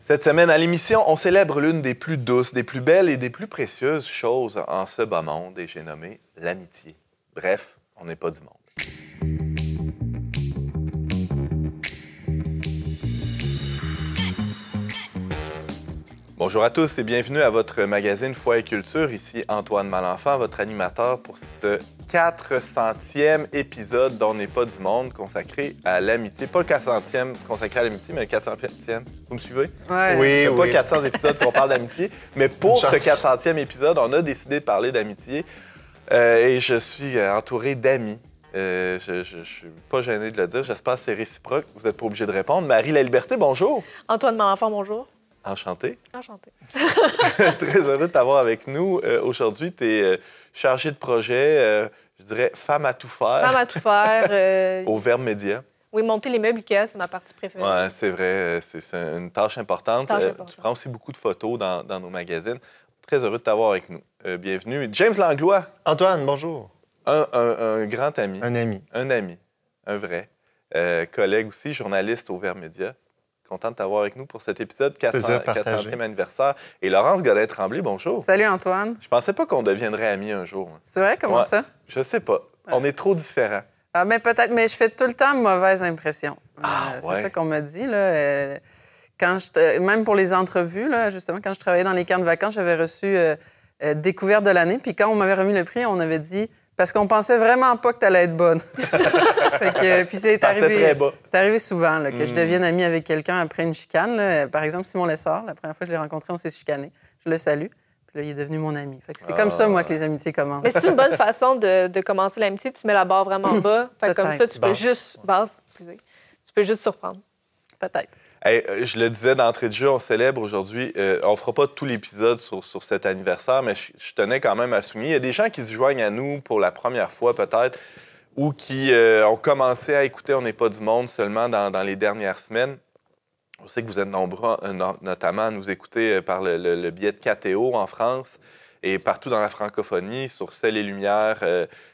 Cette semaine, à l'émission, on célèbre l'une des plus douces, des plus belles et des plus précieuses choses en ce bas monde, et j'ai nommé l'amitié. Bref, on n'est pas du monde. Bonjour à tous et bienvenue à votre magazine Foi et Culture. Ici Antoine Malenfant, votre animateur pour ce 400e épisode d'On n'est pas du monde consacré à l'amitié. Pas le 400e consacré à l'amitié, mais le 400e. Vous me suivez? Ouais. Oui, oui. Pas 400 épisodes qu'on parle d'amitié, mais pour ce 400e épisode, on a décidé de parler d'amitié et je suis entouré d'amis. Je suis pas gêné de le dire. J'espère que c'est réciproque. Vous n'êtes pas obligé de répondre. Marie La Liberté, bonjour. Antoine Malenfant, bonjour. Enchanté. Enchanté. Très heureux de t'avoir avec nous aujourd'hui. Tu es chargée de projet, je dirais, femme à tout faire. Femme à tout faire. Au Verbe Média. Oui, monter les meubles Ikea, c'est ma partie préférée. Oui, c'est vrai. C'est une tâche importante. Tu prends aussi beaucoup de photos dans nos magazines. Très heureux de t'avoir avec nous. Bienvenue. James Langlois. Antoine, bonjour. Un grand ami. Un ami. Un ami. Un vrai. Collègue aussi, journaliste au Verbe Média. Content de t'avoir avec nous pour cet épisode 400e anniversaire. Et Laurence Godin-Tremblay, bonjour. Salut, Antoine. Je pensais pas qu'on deviendrait amis un jour. C'est vrai? Comment ça? Je sais pas. On est trop différents. Ah, mais peut-être, mais je fais tout le temps mauvaise impression. Ouais. C'est ça qu'on m'a dit, là. Même pour les entrevues, là, justement, quand je travaillais dans les camps de vacances, j'avais reçu Découverte de l'année. Puis quand on m'avait remis le prix, on avait dit... Parce qu'on pensait vraiment pas que tu allais être bonne. Puis c'est arrivé souvent là, que je devienne amie avec quelqu'un après une chicane. Là. Par exemple, Simon Lessard, la première fois que je l'ai rencontré, on s'est chicané. Je le salue. Puis là, il est devenu mon ami. C'est comme ça, moi, que les amitiés commencent. Mais c'est une bonne façon de commencer l'amitié. Tu mets la barre vraiment bas. Fait comme ça, tu peux juste... Tu peux juste surprendre. Peut-être. Hey, je le disais d'entrée de jeu, on célèbre aujourd'hui. On ne fera pas tout l'épisode sur cet anniversaire, mais je tenais quand même à le souligner. Il y a des gens qui se joignent à nous pour la première fois, peut-être, ou qui ont commencé à écouter On n'est pas du monde seulement dans les dernières semaines. On sait que vous êtes nombreux, notamment, à nous écouter par le biais de KTO en France et partout dans la francophonie, sur Ciel et Lumière,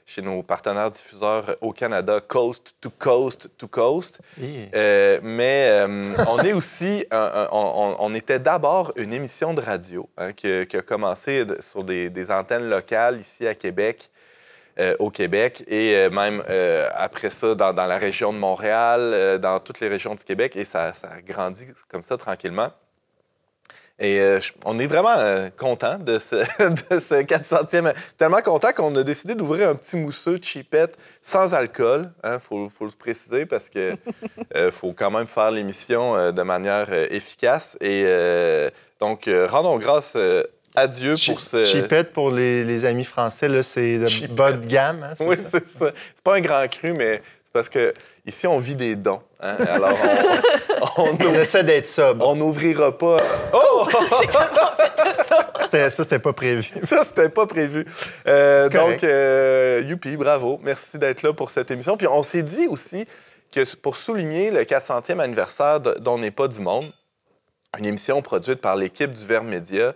chez nos partenaires diffuseurs au Canada, coast to coast to coast. Mais on est aussi... on était d'abord une émission de radio qui a commencé sur des antennes locales ici à Québec, au Québec, et même après ça dans la région de Montréal, dans toutes les régions du Québec, et ça a grandi comme ça tranquillement. Et on est vraiment content de ce 400e. Tellement content qu'on a décidé d'ouvrir un petit mousseux cheapette sans alcool. Faut le préciser parce que faut quand même faire l'émission de manière efficace. Et donc, rendons grâce à Dieu pour ce... Cheapette, pour les amis français, là, c'est de bas de gamme. Hein, oui, c'est ça. C'est pas un grand cru, mais... Parce que ici, on vit des dons. Hein? Alors, on essaie d'être sobre. On n'ouvrira pas... Oh! C'était pas prévu. Ça, c'était pas prévu. Donc, youpi, bravo. Merci d'être là pour cette émission. Puis on s'est dit aussi que pour souligner le 400e anniversaire d'On n'est pas du monde, une émission produite par l'équipe du Verbe Média,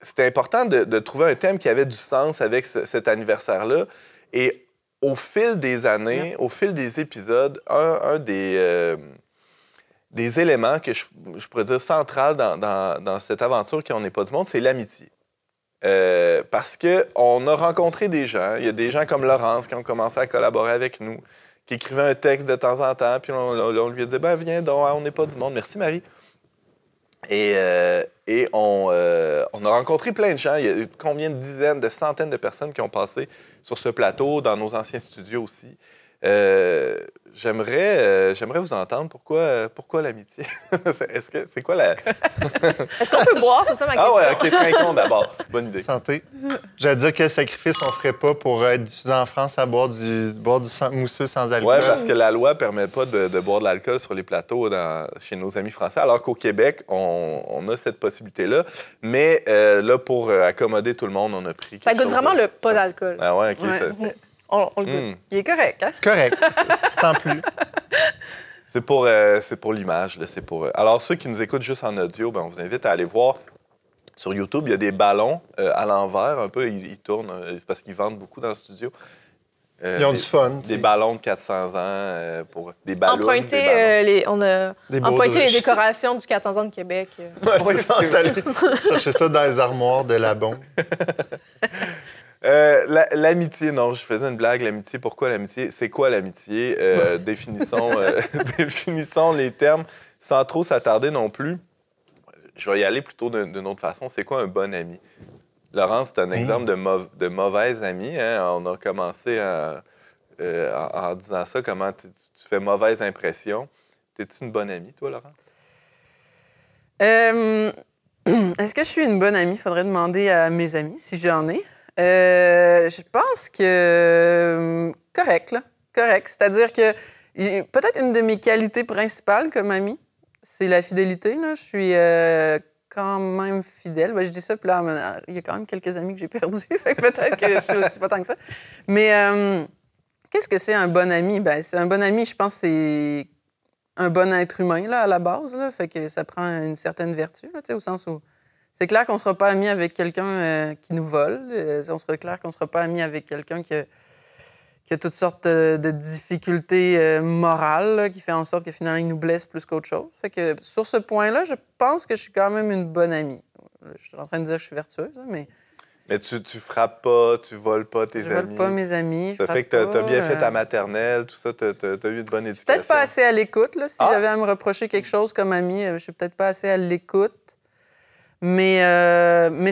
c'était important de trouver un thème qui avait du sens avec cet anniversaire-là. Et au fil des années, au fil des épisodes, un des éléments que je pourrais dire central dans cette aventure qu'on n'est pas du monde, c'est l'amitié. Parce qu'on a rencontré des gens. Il y a des gens comme Laurence qui ont commencé à collaborer avec nous, qui écrivaient un texte de temps en temps, puis on lui a dit « Viens donc, on n'est pas du monde. » Merci, Marie. Et on a rencontré plein de gens. Il y a eu combien de dizaines, de centaines de personnes qui ont passé sur ce plateau, dans nos anciens studios aussi. J'aimerais vous entendre. Pourquoi l'amitié? C'est quoi la... Est-ce qu'on peut boire? C'est ça ma question. Ah ouais, OK, trinquons d'abord. Bonne idée. Santé. J'allais dire quel sacrifice on ferait pas pour être diffusé en France à boire du mousseux sans alcool. Oui, parce que la loi ne permet pas de boire de l'alcool sur les plateaux chez nos amis français, alors qu'au Québec, on a cette possibilité-là. Mais là, pour accommoder tout le monde, on a pris quelque chose... Ça goûte vraiment le pas d'alcool. Ah ouais, OK. Ouais. On le goûte. Il est correct, hein? C'est correct. Sans plus. C'est pour l'image. Alors, ceux qui nous écoutent juste en audio, on vous invite à aller voir sur YouTube. Il y a des ballons à l'envers, un peu. Ils tournent. C'est parce qu'ils vendent beaucoup dans le studio. Ils ont du fun. Des ballons de 400 ans pour des ballons. On a emprunté les décorations du 400 ans de Québec. Ouais, c'est ça, on est allé chercher ça dans les armoires de la bombe. L'amitié, non, je faisais une blague. L'amitié, pourquoi l'amitié? C'est quoi l'amitié? Définissons les termes sans trop s'attarder non plus. Je vais y aller plutôt d'une autre façon. C'est quoi un bon ami? Laurence, c'est un exemple de mauvais ami. Hein? On a commencé en disant ça, comment tu fais mauvaise impression. T'es-tu une bonne amie, toi, Laurence? Est-ce que je suis une bonne amie? Il faudrait demander à mes amis si j'en ai. Je pense que correct, là. Correct. C'est-à-dire que peut-être une de mes qualités principales comme amie, c'est la fidélité. Là. Je suis quand même fidèle. Ben, je dis ça, puis là, il y a quand même quelques amis que j'ai perdus, fait que peut-être que je suis aussi pas tant que ça. Mais qu'est-ce que c'est un bon ami? Ben, c'est un bon ami, je pense, c'est un bon être humain là, à la base. Là, fait que ça prend une certaine vertu, là, au sens où c'est clair qu'on ne sera pas amis avec quelqu'un qui nous vole. On sera clair qu'on ne sera pas amis avec quelqu'un qui a toutes sortes de difficultés morales, là, qui fait en sorte que finalement, il nous blesse plus qu'autre chose. Fait que sur ce point-là, je pense que je suis quand même une bonne amie. Je suis en train de dire que je suis vertueuse, mais... Mais tu frappes pas, tu voles pas tes amis. Je vole pas mes amis. Ça fait que tu as bien fait ta maternelle, tout ça, tu as eu une bonne éducation. Peut-être pas assez à l'écoute, là. Si j'avais à me reprocher quelque chose comme amie, je suis peut-être pas assez à l'écoute. Mais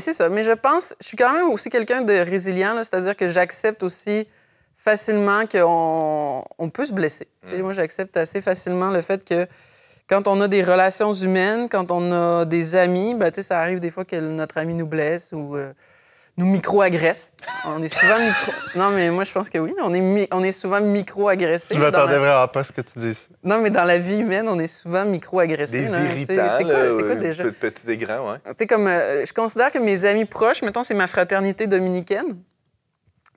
c'est ça. Mais je pense, je suis quand même aussi quelqu'un de résilient, là, c'est-à-dire que j'accepte aussi facilement qu'on peut se blesser. Moi, j'accepte assez facilement le fait que quand on a des relations humaines, quand on a des amis, ben, ça arrive des fois que notre ami nous blesse ou nous micro-agresse. On est souvent Non, mais moi, je pense que oui. On est souvent micro-agressé. Je m'attendais vraiment pas à ce que tu dises. Non, mais dans la vie humaine, on est souvent micro-agressé. Des là. irritants, c'est quoi déjà? Petits et grands, oui. Tu sais, comme je considère que mes amis proches, mettons, c'est ma fraternité dominicaine.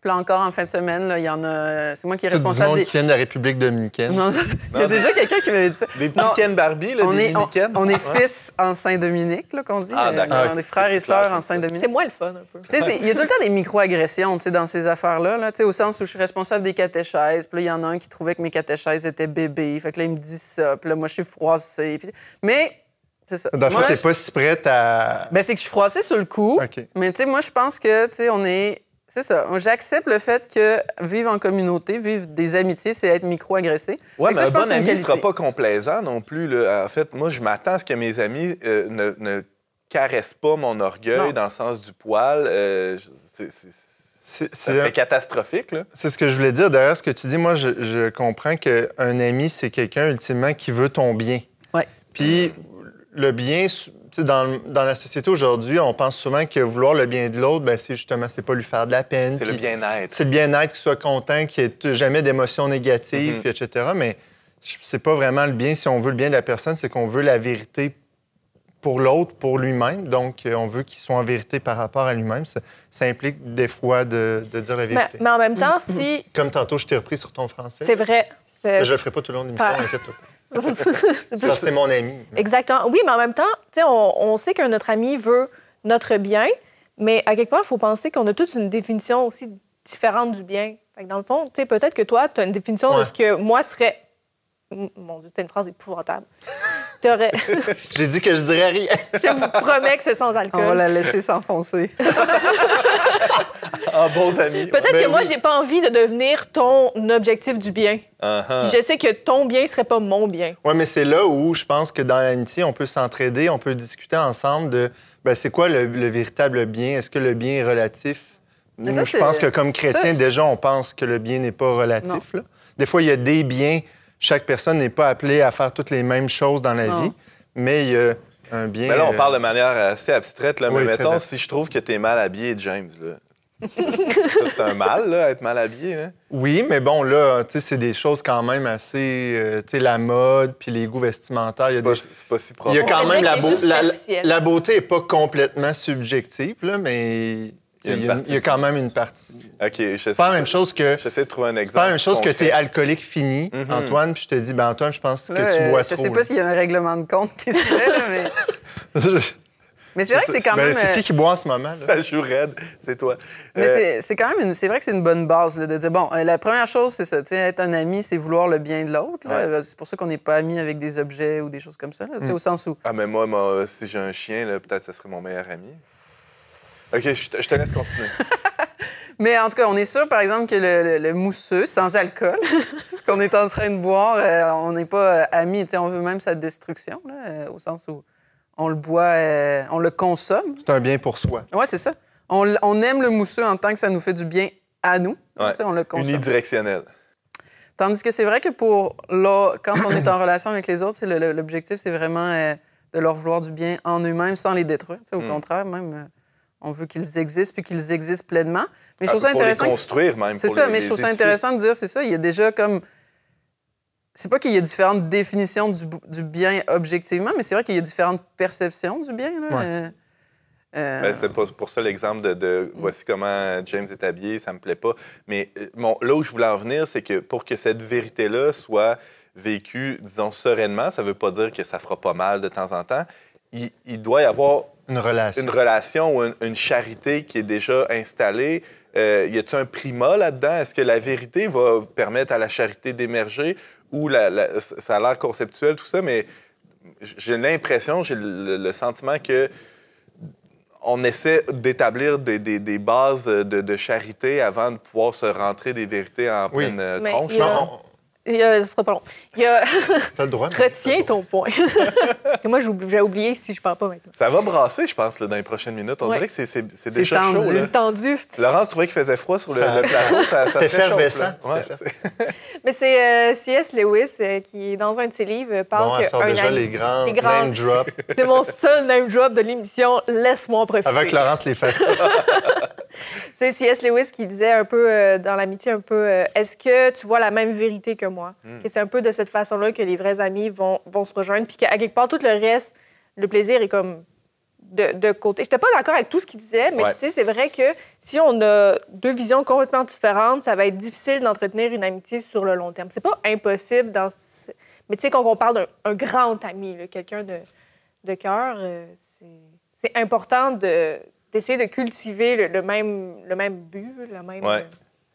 Puis là encore, en fin de semaine, là, il y en a... C'est moi qui est responsable des... qui viennent de la République dominicaine. Non, il y a déjà quelqu'un qui m'avait dit ça. Des petits Ken Barbie, là, des Dominicaines. On est fils en Saint-Dominique, là, qu'on dit. Ah, d'accord. On est frères et sœurs en Saint-Dominique. C'est moins le fun, un peu. Tu sais, il y a tout le temps des micro-agressions, tu sais, dans ces affaires-là, là, tu sais, au sens où je suis responsable des catéchèses. Puis là, il y en a un qui trouvait que mes catéchèses étaient bébés. Fait que là, il me dit ça. Puis là, moi, je suis froissée. Puis... Mais... C'est ça. Dans le fond, t'es pas si prête à... Ben, c'est que je suis froissée sur le coup. Okay. Mais tu sais, moi, je pense que, tu sais, on est... C'est ça. J'accepte le fait que vivre en communauté, vivre des amitiés, c'est être micro-agressé. Oui, mais un bon ami ne sera pas complaisant non plus. Là. En fait, moi, je m'attends à ce que mes amis ne caressent pas mon orgueil dans le sens du poil. Ça serait catastrophique. Là. C'est ce que je voulais dire. Derrière ce que tu dis, moi, je comprends qu'un ami, c'est quelqu'un, ultimement, qui veut ton bien. Oui. Puis le bien... Dans la société aujourd'hui, on pense souvent que vouloir le bien de l'autre, ben, c'est pas lui faire de la peine. C'est le bien-être. C'est le bien-être, qu'il soit content, qu'il n'y ait jamais d'émotions négatives, puis etc. Mais c'est pas vraiment le bien. Si on veut le bien de la personne, c'est qu'on veut la vérité pour l'autre, pour lui-même. Donc, on veut qu'il soit en vérité par rapport à lui-même. Ça implique des fois de dire la vérité. Mais en même temps, si... Comme tantôt, je t'ai repris sur ton français. C'est vrai. Mais je le ferai pas tout le long de l'émission, inquiète-toi. C'est mon ami. Exactement. Oui, mais en même temps, on sait que notre ami veut notre bien, mais à quelque part, il faut penser qu'on a toute une définition aussi différente du bien. Fait que dans le fond, peut-être que toi, tu as une définition de ce que moi serait... Mon Dieu, c'était une phrase épouvantable. T'aurais... J'ai dit que je dirais rien. Je vous promets que c'est sans alcool. On va la laisser s'enfoncer. Ah, bons amis. Peut-être que moi, j'ai pas envie de devenir ton objectif du bien. Puis je sais que ton bien serait pas mon bien. Oui, mais c'est là où je pense que dans l'amitié, on peut s'entraider, on peut discuter ensemble de c'est quoi le véritable bien? Est-ce que le bien est relatif? Moi, je pense que comme chrétien, déjà, on pense que le bien n'est pas relatif. Là. Des fois, il y a des biens. Chaque personne n'est pas appelée à faire toutes les mêmes choses dans la vie, mais il y a un bien... Mais là, on parle de manière assez abstraite. Là, mais mettons, si je trouve que tu es mal habillé, James, là... Ça, c'est un mal, là, être mal habillé. Hein? Oui, mais bon, là, tu sais, c'est des choses quand même assez... tu sais, la mode, puis les goûts vestimentaires... C'est pas si profond. Il y a quand même la beauté n'est pas complètement subjective, là, mais... Il y a quand même une partie. OK, c'est pas la même chose que... J'essaie de trouver un exemple. C'est pas la même chose que tu es alcoolique fini, Antoine, puis je te dis, Antoine, je pense que tu bois trop. Je sais pas s'il y a un règlement de compte qui se fait, là, mais... Mais c'est vrai que c'est quand même... C'est qui boit en ce moment? Là? Ça joue raide, c'est toi. Mais c'est quand même... C'est vrai que c'est une bonne base là, de dire, bon, la première chose, c'est ça. Être un ami, c'est vouloir le bien de l'autre. Ouais. C'est pour ça qu'on n'est pas amis avec des objets ou des choses comme ça. Là, au sens où... Ah, mais moi si j'ai un chien, là, peut-être que ce serait mon meilleur ami. OK, je te laisse continuer. Mais en tout cas, on est sûr, par exemple, que le mousseux, sans alcool, qu'on est en train de boire, on n'est pas amis. On veut même sa destruction, là, au sens où on le boit, on le consomme. C'est un bien pour soi. Oui, c'est ça. On aime le mousseux en tant que ça nous fait du bien à nous. Ouais. On le consomme. Unidirectionnel. Tandis que c'est vrai que quand on est en relation avec les autres, l'objectif, c'est vraiment de leur vouloir du bien en eux-mêmes sans les détruire. Au contraire, même... On veut qu'ils existent puis qu'ils existent pleinement. Mais je trouve ça intéressant. Pour les construire, même. C'est ça, mais je trouve ça intéressant de dire, c'est ça. Il y a déjà comme. C'est pas qu'il y a différentes définitions du bien objectivement, mais c'est vrai qu'il y a différentes perceptions du bien. Là. Ouais. Ben, c'est pour ça l'exemple de voici comment James est habillé, ça me plaît pas. Mais là où je voulais en venir, c'est que pour que cette vérité-là soit vécue, disons, sereinement, ça veut pas dire que ça fera pas mal de temps en temps. Il doit y avoir une relation ou une charité qui est déjà installée. Y a-t-il un primat là-dedans? Est-ce que la vérité va permettre à la charité d'émerger ou ça a l'air conceptuel, tout ça, mais j'ai l'impression, j'ai le sentiment que on essaie d'établir des bases de charité avant de pouvoir se rentrer des vérités en pleine tronche. Ce sera pas long. T'as le droit. Retiens ton point. Moi, j'ai oublié si je parle pas maintenant. Ça va brasser, je pense, là, dans les prochaines minutes. On dirait que c'est déjà tendu. chaud. Là. Tendu. Laurence trouvait qu'il faisait froid sur le plateau. Ça effervescent. Ouais, mais c'est C.S. Lewis qui, dans un de ses livres, parle que... déjà les grands name drops. C'est mon seul name drop de l'émission. Laisse-moi en profiter. Avec Laurence les fait. C'est C.S. Lewis qui disait un peu dans l'amitié, est-ce que tu vois la même vérité que moi? Que c'est un peu de cette façon-là que les vrais amis vont se rejoindre, puis qu'à quelque part, tout le reste, le plaisir est comme de côté. J'étais pas d'accord avec tout ce qu'il disait, mais c'est vrai que si on a deux visions complètement différentes, ça va être difficile d'entretenir une amitié sur le long terme. C'est pas impossible, mais tu sais, quand on parle d'un grand ami, là, quelqu'un de cœur, c'est important d'essayer de cultiver le même but, le même... Ouais.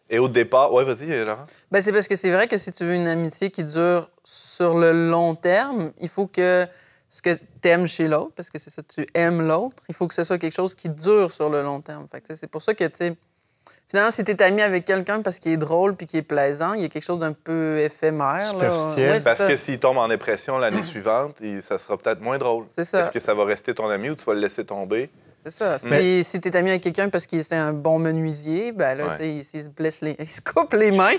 Et au départ... Oui, vas-y, Laurence. Ben, c'est parce que c'est vrai que si tu veux une amitié qui dure sur le long terme, il faut que ce que tu aimes chez l'autre, parce que c'est ça, tu aimes l'autre, il faut que ce soit quelque chose qui dure sur le long terme. Fait que, c'est pour ça que, tu sais, finalement, si tu es ami avec quelqu'un parce qu'il est drôle puis qu'il est plaisant, il y a quelque chose d'un peu éphémère. Superficiel. Ouais, parce ça. que s'il tombe en dépression l'année suivante, ça sera peut-être moins drôle. C'est ça. Est-ce que ça va rester ton ami ou tu vas le laisser tomber? C'est ça. Si tu es ami avec quelqu'un parce qu'il était un bon menuisier, ben là, il se coupe les mains,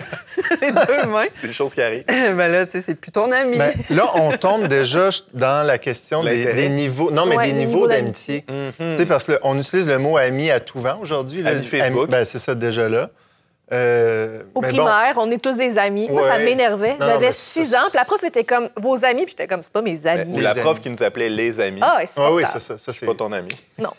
les deux mains. Des choses qui arrivent. Ben là, c'est plus ton ami. Ben, là, on tombe déjà dans la question des niveaux. Non, mais des niveaux d'amitié. Tu sais, parce qu'on utilise le mot ami à tout vent aujourd'hui. Ami Facebook. Ben, c'est ça déjà là. Au primaire, on est tous des amis. Moi, ça m'énervait. J'avais 6 ans, puis la prof était comme vos amis, puis j'étais comme c'est pas mes amis. Ou la prof qui nous appelait les amis. Ah, c'est oui, ça c'est pas ton ami. Non.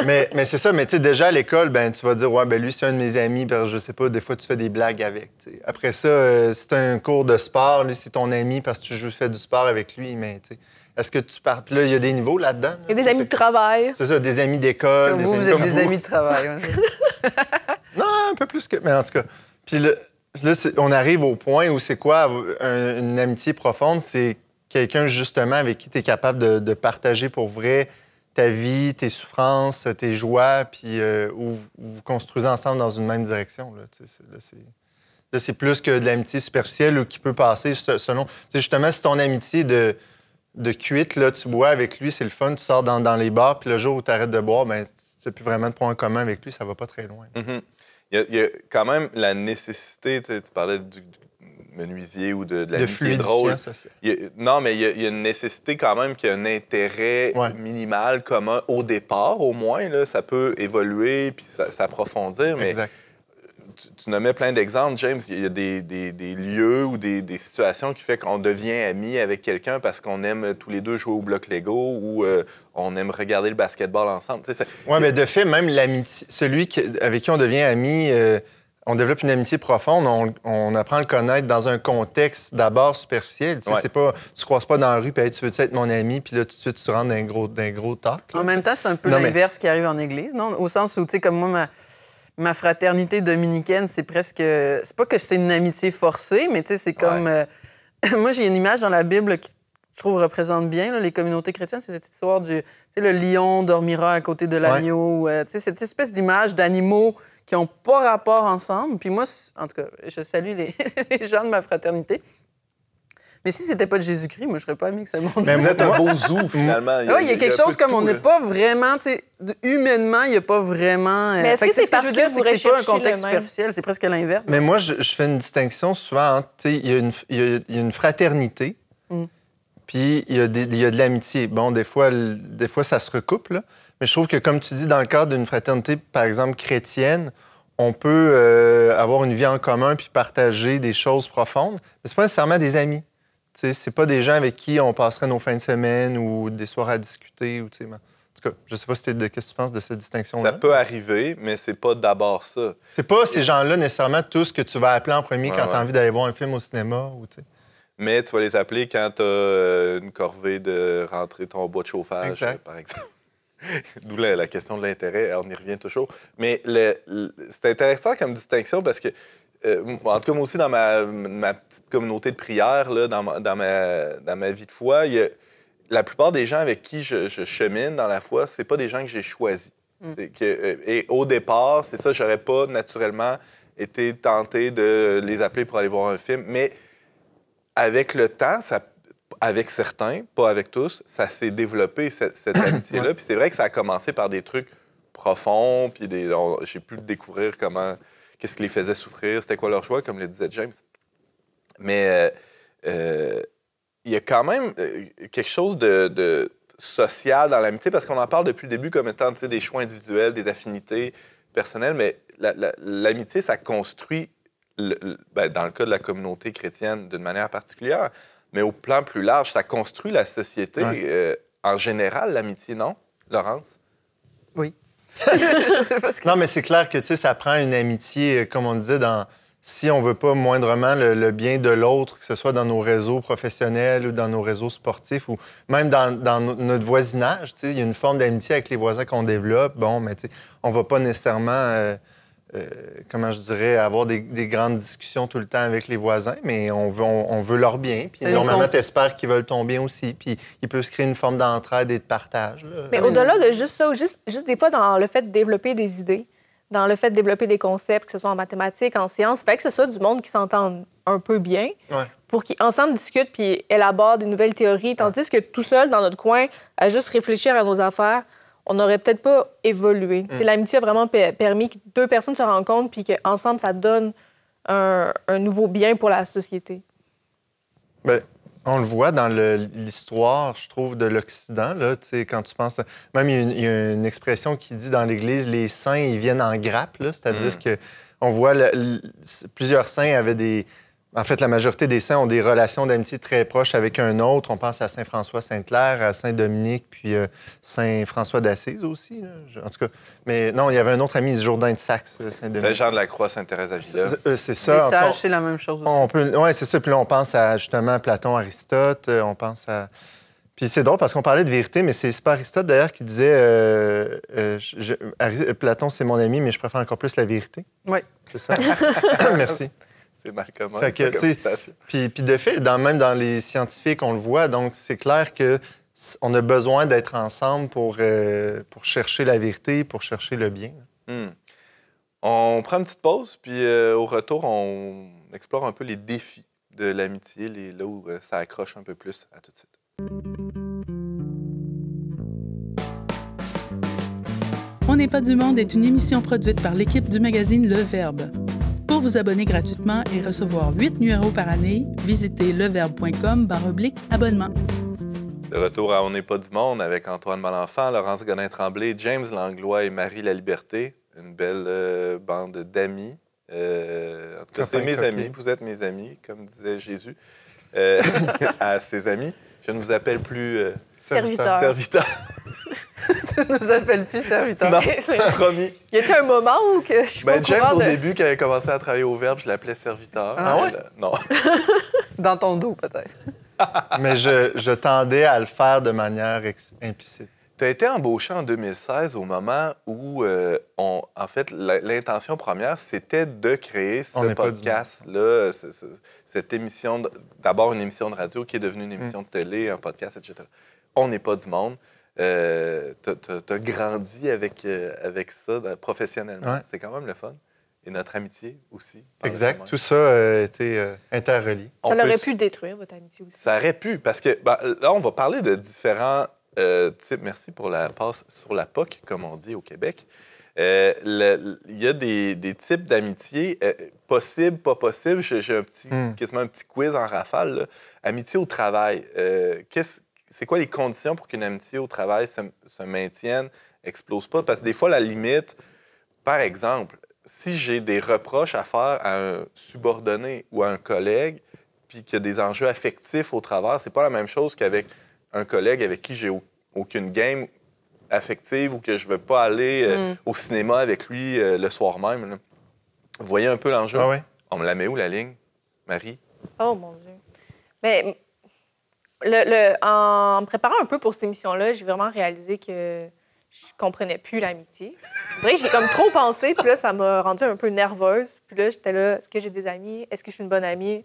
mais c'est ça, mais tu sais, déjà à l'école, ben tu vas dire, ouais, ben lui, c'est un de mes amis, parce que je sais pas, des fois, tu fais des blagues avec. T'sais. Après ça, si c'est un cours de sport, lui, c'est ton ami parce que tu fais du sport avec lui, mais tu sais. Est-ce que tu parles... Puis là, il y a des niveaux là-dedans. Il y a des amis de travail. C'est ça, des amis d'école. Comme vous êtes des amis de travail. Non, un peu plus que... Mais en tout cas... Puis là on arrive au point où c'est quoi une amitié profonde? C'est quelqu'un, justement, avec qui tu es capable de partager pour vrai ta vie, tes souffrances, tes joies, puis où vous construisez ensemble dans une même direction. Là, c'est plus que de l'amitié superficielle ou qui peut passer selon... T'sais, justement, si ton amitié de cuite, là, tu bois avec lui, c'est le fun, tu sors dans les bars, puis le jour où tu arrêtes de boire, ben, tu n'as plus vraiment de point commun avec lui, ça va pas très loin. Mm-hmm. Il y a quand même la nécessité, tu parlais du menuisier ou de la vie qui est drôle. Non, mais il y a une nécessité quand même qu'il y a un intérêt minimal commun au départ, au moins. Là, ça peut évoluer puis s'approfondir, mais... Exact. Tu nommais plein d'exemples, James. Il y a des lieux ou des situations qui font qu'on devient amis avec quelqu'un parce qu'on aime tous les deux jouer au bloc Lego ou on aime regarder le basketball ensemble. Oui, mais de fait, même l'amitié, celui avec qui on devient ami on développe une amitié profonde, on apprend à le connaître dans un contexte d'abord superficiel. Tu sais, c'est pas, tu croises pas dans la rue, puis hey, tu veux-tu être mon ami, puis là, tout de suite, tu rentres d'un gros talk. Là. En même temps, c'est un peu l'inverse qui arrive en Église, non? Au sens où, tu sais, comme moi, ma fraternité dominicaine, c'est presque... C'est pas que c'est une amitié forcée, mais tu sais, c'est comme... moi, j'ai une image dans la Bible qui, je trouve, représente bien là, les communautés chrétiennes. C'est cette histoire du... Tu sais, le lion dormira à côté de l'agneau. Tu sais, cette espèce d'image d'animaux qui n'ont pas rapport ensemble. Puis moi, en tout cas, je salue les gens de ma fraternité. Mais si c'était pas de Jésus-Christ, moi, je serais pas ami avec ce monde. Mais vous êtes un beau zoo, finalement. Oui, il y a quelque chose comme on n'est pas vraiment, tu sais, humainement, il n'y a pas vraiment... Mais est-ce que c'est parce que vous recherchez c'est pas un contexte superficiel, c'est presque l'inverse. Mais moi, je fais une distinction souvent entre, tu sais, il y a une fraternité, puis il y a de l'amitié. Bon, des fois, ça se recoupe, là. Mais je trouve que, comme tu dis, dans le cadre d'une fraternité, par exemple, chrétienne, on peut avoir une vie en commun puis partager des choses profondes, mais c'est pas nécessairement des amis. T'sais, c'est pas des gens avec qui on passerait nos fins de semaine ou des soirs à discuter. En tout cas, je sais pas qu'est-ce que tu penses de cette distinction-là. Ça peut arriver, mais c'est pas d'abord ça. C'est pas ces gens-là nécessairement tous que tu vas appeler en premier quand tu as envie d'aller voir un film au cinéma. Mais tu vas les appeler quand tu as une corvée de rentrer ton bois de chauffage, par exemple. D'où la question de l'intérêt, on y revient toujours. Mais c'est intéressant comme distinction parce que en tout cas, moi aussi, dans ma petite communauté de prière, là, dans ma vie de foi, la plupart des gens avec qui je chemine dans la foi, c'est pas des gens que j'ai choisis. Et au départ, c'est ça, j'aurais pas naturellement été tenté de les appeler pour aller voir un film. Mais avec le temps, avec certains, pas avec tous, ça s'est développé, cette amitié-là. Puis c'est vrai que ça a commencé par des trucs profonds, puis j'ai pu découvrir qu'est-ce qui les faisait souffrir, c'était quoi leur choix, comme le disait James. Mais il y a quand même quelque chose de social dans l'amitié, parce qu'on en parle depuis le début comme étant des choix individuels, des affinités personnelles, mais l'amitié, ça construit, dans le cas de la communauté chrétienne, d'une manière particulière, mais au plan plus large, ça construit la société. En général, l'amitié, non, Laurence? Oui. Non, mais c'est clair que ça prend une amitié, comme on disait, si on veut pas moindrement le bien de l'autre, que ce soit dans nos réseaux professionnels ou dans nos réseaux sportifs ou même dans notre voisinage. Il y a une forme d'amitié avec les voisins qu'on développe. Bon, mais on va pas nécessairement, comment je dirais, avoir des grandes discussions tout le temps avec les voisins, mais on veut leur bien. Puis normalement, t'espères qu'ils veulent ton bien aussi. Puis il peut se créer une forme d'entraide et de partage. Là. Mais au-delà de juste ça, juste des fois dans le fait de développer des idées, dans le fait de développer des concepts, que ce soit en mathématiques, en sciences, il fait que ce soit du monde qui s'entende un peu bien, pour qu'ils ensemble discutent puis élaborent des nouvelles théories, tandis que tout seul, dans notre coin, à juste réfléchir à nos affaires, on n'aurait peut-être pas évolué. L'amitié a vraiment permis que deux personnes se rencontrent puis qu'ensemble, ça donne un nouveau bien pour la société. Bien, on le voit dans l'histoire, je trouve, de l'Occident. Là, quand tu penses... Même, il y a une expression qui dit dans l'Église, les saints, ils viennent en grappe. C'est-à-dire qu'on voit plusieurs saints avaient des... En fait, la majorité des saints ont des relations d'amitié très proches avec un autre. On pense à Saint François Sainte-Claire, à Saint Dominique, puis Saint François d'Assise aussi. Là. En tout cas, mais non, il y avait un autre ami, Jourdain de Saxe, Saint Dominique. Saint-Jean de la Croix, Sainte-Thérèse d'Avila. C'est ça. Les sages, c'est la même chose aussi. Oui, c'est ça. Puis là, on pense à, justement, Platon, Aristote. On pense à... Puis c'est drôle parce qu'on parlait de vérité, mais c'est pas Aristote, d'ailleurs, qui disait Platon, c'est mon ami, mais je préfère encore plus la vérité. Oui. C'est ça. Merci. C'est mal commun, puis de fait, même dans les scientifiques, on le voit. Donc, c'est clair qu'on a besoin d'être ensemble pour chercher la vérité, pour chercher le bien. On prend une petite pause, puis au retour, on explore un peu les défis de l'amitié, là où ça accroche un peu plus. À tout de suite. On n'est pas du monde est une émission produite par l'équipe du magazine Le Verbe. Pour vous abonner gratuitement et recevoir 8 numéros par année, visitez leverbe.com/abonnement. De retour à On n'est pas du monde avec Antoine Malenfant, Laurence Godin-Tremblay, James Langlois et Marie Laliberté. Une belle bande d'amis. En tout cas, c'est mes amis. Vous êtes mes amis, comme disait Jésus à ses amis. Je ne vous appelle plus... Serviteur. Tu nous appelles plus serviteur. Non, promis. Y a-t-il un moment où que je suis pas au James, courant au de... début, quand elle a commencé à travailler au Verbe, je l'appelais serviteur. Ah ouais? Non. Dans ton dos, peut-être. Mais je tendais à le faire de manière implicite. Tu as été embauché en 2016 au moment où, en fait, l'intention première, c'était de créer ce podcast-là, cette émission, d'abord une émission de radio qui est devenue une émission de télé, un podcast, etc. On n'est pas du monde. Tu as grandi avec ça professionnellement. Ouais. C'est quand même le fun. Et notre amitié aussi. Exact. Tout ça a été interrelié. Ça aurait pu détruire, votre amitié aussi. Ça aurait pu, parce que là, on va parler de différents types. Merci pour la passe sur la POC, comme on dit au Québec. Il y a des types d'amitié possibles, pas possibles. J'ai quasiment un petit quiz en rafale. Là. Amitié au travail. C'est quoi les conditions pour qu'une amitié au travail se maintienne, explose pas? Parce que des fois, la limite, par exemple, si j'ai des reproches à faire à un subordonné ou à un collègue, puis qu'il y a des enjeux affectifs au travers, c'est pas la même chose qu'avec un collègue avec qui j'ai aucune game affective ou que je veux pas aller au cinéma avec lui le soir même. Là. Vous voyez un peu l'enjeu? Ah ouais. On me la met où, la ligne, Marie? Oh, mon Dieu. Mais en me préparant un peu pour cette émission-là, j'ai vraiment réalisé que je comprenais plus l'amitié. C'est vrai que j'ai comme trop pensé, puis là, ça m'a rendue un peu nerveuse. Puis là, j'étais là, est-ce que j'ai des amis? Est-ce que je suis une bonne amie?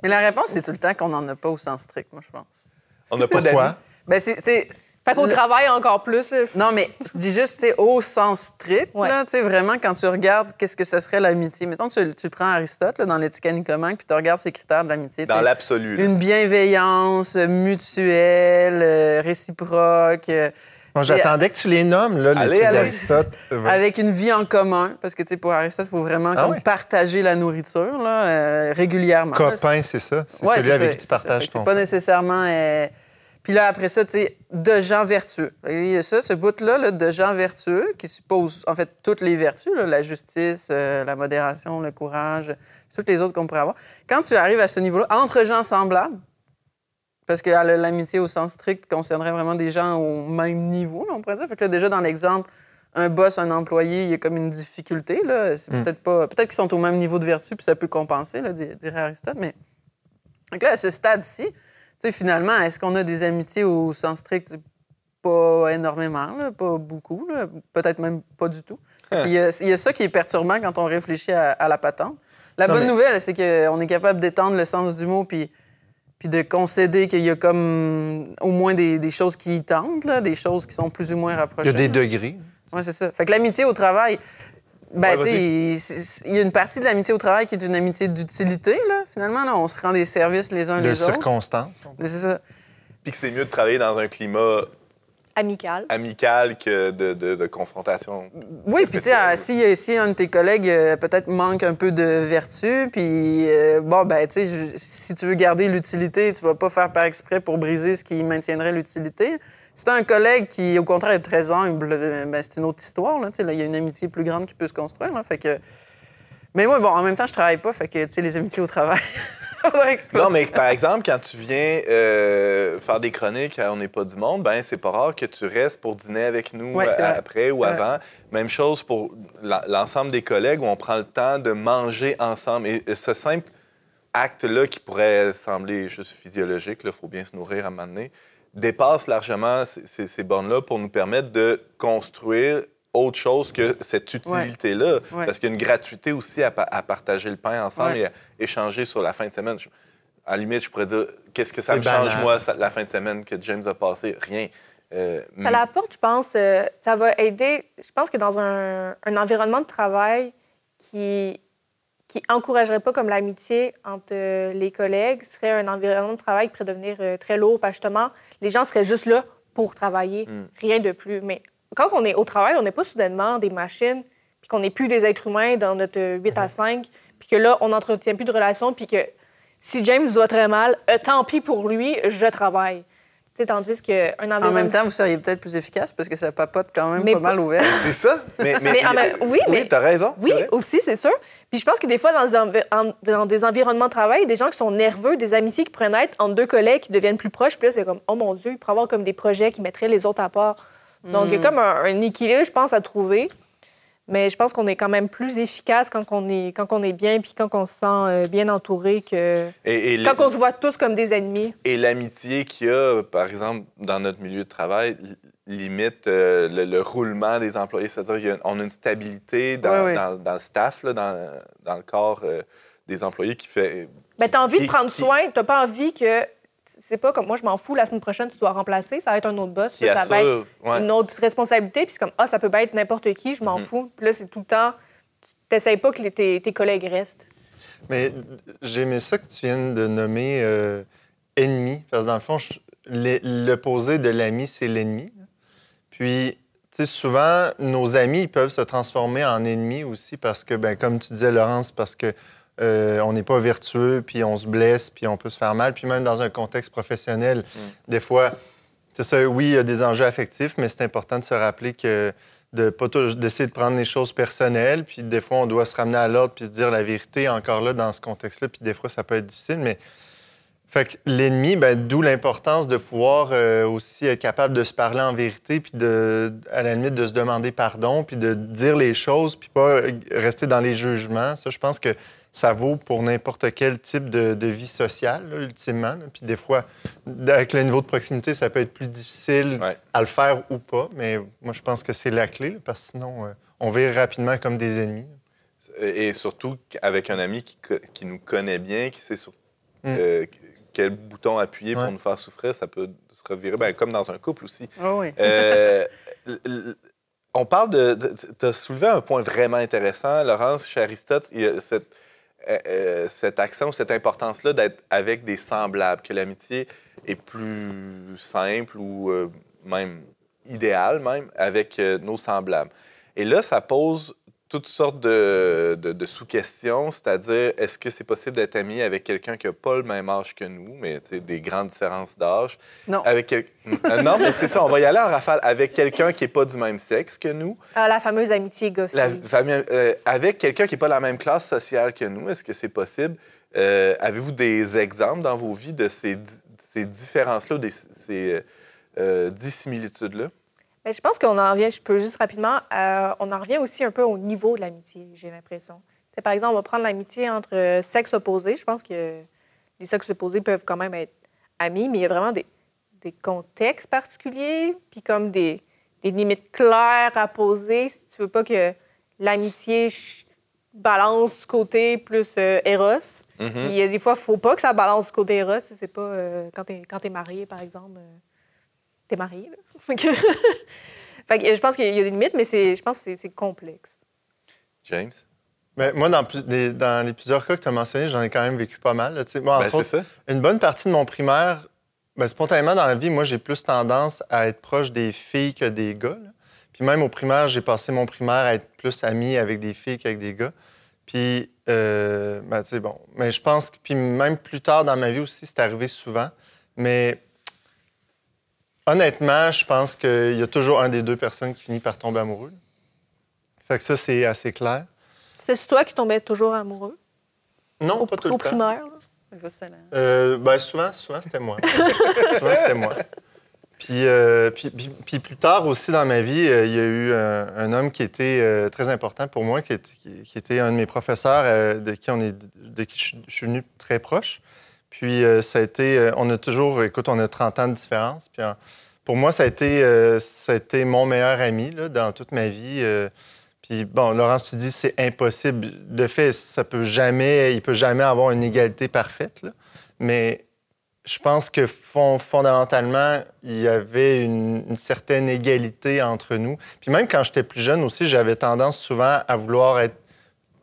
Mais la réponse, c'est tout le temps qu'on n'en a pas au sens strict, moi, je pense. On n'a pas d'amis. Ben, c'est... Fait qu'au travail, encore plus. Là, Non, mais je dis juste, tu sais, au sens strict, Ouais. là, tu sais, vraiment, quand tu regardes qu'est-ce que ce serait l'amitié. Mettons que tu prends Aristote, là, dans l'Éthique à Nicomèque, puis tu regardes ses critères de l'amitié. Dans l'absolu. Là. Une bienveillance mutuelle, réciproque. Bon, j'attendais que tu les nommes, là, les trucs d'Aristote. Avec une vie en commun, parce que, tu sais, pour Aristote, il faut vraiment partager la nourriture, là, régulièrement. Copain, c'est ça? C'est Ouais, celui avec qui tu ça. partages ton... C'est pas nécessairement... Puis là, après ça, tu sais, de gens vertueux. Il y a ça, ce bout-là là, de gens vertueux qui suppose, en fait, toutes les vertus, là, la justice, la modération, le courage, toutes les autres qu'on pourrait avoir. Quand tu arrives à ce niveau-là, entre gens semblables, parce que l'amitié au sens strict concernerait vraiment des gens au même niveau, là, on pourrait dire. Fait que là, déjà, dans l'exemple, un boss, un employé, il y a comme une difficulté, là. C'est peut-être pas... Peut-être qu'ils sont au même niveau de vertu, puis ça peut compenser, là, dirait Aristote, mais... Donc là, à ce stade-ci, tu sais, finalement, est-ce qu'on a des amitiés au sens strict? Pas énormément, là, pas beaucoup, là, peut-être même pas du tout. Il y a ça qui est perturbant quand on réfléchit à la patente. La bonne nouvelle, c'est qu'on est capable d'étendre le sens du mot puis de concéder qu'il y a comme au moins des choses qui y tentent, là, des choses qui sont plus ou moins rapprochées. Il y a des degrés. Oui, c'est ça. Fait que l'amitié au travail... Ben, tu sais, il y a une partie de l'amitié au travail qui est une amitié d'utilité, là. Finalement, là, on se rend des services les uns les autres. De circonstances. C'est ça. Puis que c'est mieux de travailler dans un climat amical que de confrontation. Oui, puis tu sais, si un de tes collègues peut-être manque un peu de vertu, puis bon, ben tu sais, si tu veux garder l'utilité, tu vas pas faire par exprès pour briser ce qui maintiendrait l'utilité. Si t'as un collègue qui, au contraire, est très humble, ben c'est une autre histoire, là. Tu sais, là, il y a une amitié plus grande qui peut se construire, là, fait que... Mais moi, bon, en même temps, je travaille pas, fait que, tu sais, les amitiés au travail... Non, mais par exemple, quand tu viens faire des chroniques à On n'est pas du monde, ben c'est pas rare que tu restes pour dîner avec nous après ou avant. Même chose pour l'ensemble des collègues où on prend le temps de manger ensemble. Et ce simple acte-là, qui pourrait sembler juste physiologique, il faut bien se nourrir à un moment donné, dépasse largement ces bornes-là pour nous permettre de construire autre chose que cette utilité-là. Ouais. Parce qu'il y a une gratuité aussi à partager le pain ensemble et à échanger sur la fin de semaine. À la limite, je pourrais dire, qu'est-ce que ça me change, moi, la fin de semaine que James a passé? Rien. Ça l'apporte, je pense. Ça va aider. Je pense que dans un environnement de travail qui encouragerait pas comme l'amitié entre les collègues, serait un environnement de travail qui pourrait devenir très lourd, parce que justement, les gens seraient juste là pour travailler, rien de plus. Mais quand on est au travail, on n'est pas soudainement des machines, puis qu'on n'est plus des êtres humains dans notre 8 à 5, puis que là, on n'entretient plus de relations, puis que si James doit très mal, tant pis pour lui, je travaille. T'sais, tandis qu'un environnement... En même temps, vous seriez peut-être plus efficace parce que ça papote quand même pas mal ouvert. C'est ça. Oui, t'as raison. Oui, aussi, c'est sûr. Puis je pense que des fois, dans des environnements de travail, des gens qui sont nerveux, des amitiés qui pourraient naître entre deux collègues qui deviennent plus proches, puis là, c'est comme, oh mon Dieu, il pourrait y avoir comme des projets qui mettraient les autres à part. Donc, il y a comme un équilibre, je pense, à trouver. Mais je pense qu'on est quand même plus efficace quand on est bien puis quand on se sent bien entouré que quand on se voit tous comme des ennemis. Et l'amitié qu'il y a, par exemple, dans notre milieu de travail, limite le roulement des employés. C'est-à-dire qu'on a une stabilité dans le staff, là, dans le corps des employés qui fait... Bien, tu as envie de prendre soin. Tu n'as pas envie que... C'est pas comme moi, je m'en fous, la semaine prochaine, tu dois remplacer, ça va être un autre boss, puis ça va être une autre responsabilité, puis c'est comme, ça peut pas être n'importe qui, je m'en fous. Puis là, c'est tout le temps, tu n'essayes pas que tes collègues restent. Mais j'ai aimé ça que tu viennes de nommer ennemi, parce que dans le fond, l'opposé de l'ami, c'est l'ennemi. Puis, tu sais, souvent, nos amis, ils peuvent se transformer en ennemis aussi parce que, ben, comme tu disais, Laurence, parce que on n'est pas vertueux, puis on se blesse, puis on peut se faire mal. Puis même dans un contexte professionnel, des fois, c'est ça, oui, il y a des enjeux affectifs, mais c'est important de se rappeler que d'essayer de prendre les choses personnelles, puis des fois, on doit se ramener à l'ordre puis se dire la vérité encore là dans ce contexte-là, puis des fois, ça peut être difficile, mais... Fait que l'ennemi, ben, d'où l'importance de pouvoir aussi être capable de se parler en vérité, puis à la limite de se demander pardon, puis de dire les choses, puis pas rester dans les jugements. Ça, je pense que ça vaut pour n'importe quel type de vie sociale, là, ultimement. Là. Puis des fois, avec le niveau de proximité, ça peut être plus difficile à le faire ou pas, mais moi, je pense que c'est la clé, là, parce que sinon, on vire rapidement comme des ennemis. Et surtout avec un ami qui nous connaît bien, qui sait quel bouton appuyer pour nous faire souffrir, ça peut se revirer, comme dans un couple aussi. Oh oui. On parle de... Tu as soulevé un point vraiment intéressant, Laurence, chez Aristote, il y a cet accent ou cette importance-là d'être avec des semblables, que l'amitié est plus simple ou même idéale, même, avec nos semblables. Et là, ça pose toutes sortes de sous-questions, c'est-à-dire, est-ce que c'est possible d'être ami avec quelqu'un qui n'a pas le même âge que nous, mais des grandes différences d'âge? Non. Non, mais c'est ça, on va y aller en rafale. Avec quelqu'un qui n'est pas du même sexe que nous. La fameuse amitié goffée. Avec quelqu'un qui n'est pas de la même classe sociale que nous, est-ce que c'est possible? Avez-vous des exemples dans vos vies de ces différences-là, de ces dissimilitudes-là? Bien, je pense qu'on en revient, je peux juste rapidement, on en revient aussi un peu au niveau de l'amitié, j'ai l'impression. T'sais, par exemple, on va prendre l'amitié entre sexes opposés. Je pense que les sexes opposés peuvent quand même être amis, mais il y a vraiment des contextes particuliers, puis comme des limites claires à poser si tu veux pas que l'amitié balance du côté plus Eros. Il y a des fois, il faut pas que ça balance du côté Eros. C'est pas quand t'es marié, par exemple... T'es marié, là. Fait que je pense qu'il y a des limites, mais je pense que c'est complexe. James? Mais moi, dans les plusieurs cas que tu as mentionnés, j'en ai quand même vécu pas mal. Là. Moi, entre autres, une bonne partie de mon primaire, spontanément dans la vie, moi, j'ai plus tendance à être proche des filles que des gars. Là. Puis même au primaire, j'ai passé mon primaire à être plus ami avec des filles qu'avec des gars. Puis, mais je pense que, puis même plus tard dans ma vie aussi, c'est arrivé souvent. Mais honnêtement, je pense qu'il y a toujours un des deux personnes qui finit par tomber amoureux. Fait que ça, c'est assez clair. C'est toi qui tombais toujours amoureux? Non, pas tout le temps. Au primaire, là? Souvent, c'était moi. Souvent, c'était moi. Puis plus tard aussi dans ma vie, il y a eu un homme qui était très important pour moi, qui était un de mes professeurs de qui je suis venu très proche. Puis ça a été... on a toujours... Écoute, on a 30 ans de différence. Puis pour moi, ça a été mon meilleur ami là, dans toute ma vie. Puis bon, Laurence, tu dis c'est impossible. De fait, il peut jamais avoir une égalité parfaite. Là. Mais je pense que fondamentalement, il y avait une certaine égalité entre nous. Puis même quand j'étais plus jeune aussi, j'avais tendance souvent à vouloir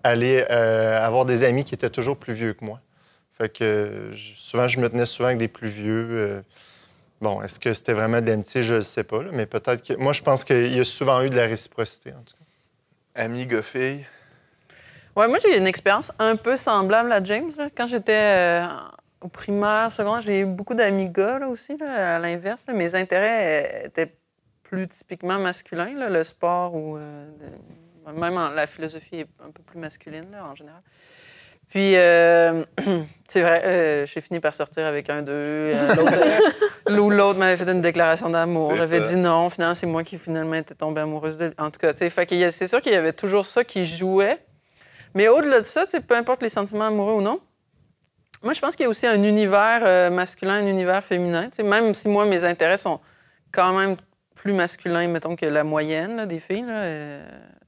avoir des amis qui étaient toujours plus vieux que moi. Fait que souvent, je me tenais souvent avec des plus vieux. Bon, est-ce que c'était vraiment de l'amitié? Je ne sais pas. Là, mais peut-être que... Moi, je pense qu'il y a souvent eu de la réciprocité, en tout cas. Amis, gars-filles? Oui, moi, j'ai une expérience un peu semblable à James. Là. Quand j'étais au primaire, secondaire, j'ai eu beaucoup d'amis gars là, aussi, là, à l'inverse. Là. Mes intérêts étaient plus typiquement masculins, là, le sport ou... même la philosophie est un peu plus masculine, là, en général. Puis, c'est vrai, j'ai fini par sortir avec un d'eux. L'autre m'avait fait une déclaration d'amour. J'avais dit non. Finalement, c'est moi qui finalement était tombée amoureuse de lui. En tout cas, c'est sûr qu'il y avait toujours ça qui jouait. Mais au-delà de ça, peu importe les sentiments amoureux ou non, moi, je pense qu'il y a aussi un univers masculin, un univers féminin. Même si moi, mes intérêts sont quand même plus masculins, mettons, que la moyenne là, des filles. Là,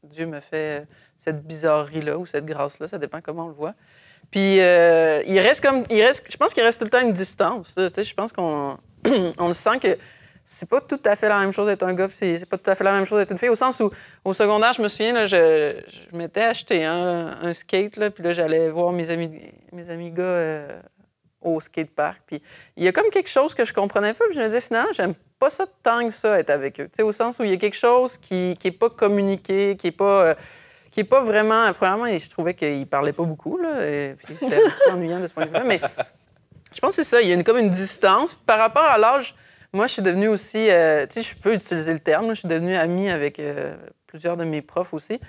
Dieu me fait cette bizarrerie-là ou cette grâce-là, ça dépend comment on le voit. Puis, je pense qu'il reste tout le temps une distance. Je pense qu'on on le sent que c'est pas tout à fait la même chose d'être un gars, puis c'est pas tout à fait la même chose d'être une fille, au sens où, au secondaire, je me souviens, là, je m'étais acheté un skate, là, puis là, j'allais voir mes amis gars au skatepark. Puis il y a comme quelque chose que je comprenais pas, puis je me disais, finalement, j'aime pas ça tant que ça, être avec eux. Au sens où il y a quelque chose qui est pas communiqué, qui est pas vraiment... Premièrement, je trouvais qu'ils parlaient pas beaucoup, là, et puis c'était un petit peu ennuyant de ce point de vue-là, mais je pense que c'est ça. Il y a comme une distance. Par rapport à l'âge, moi, je suis devenue aussi... je peux utiliser le terme, là, je suis devenue amie avec plusieurs de mes profs aussi.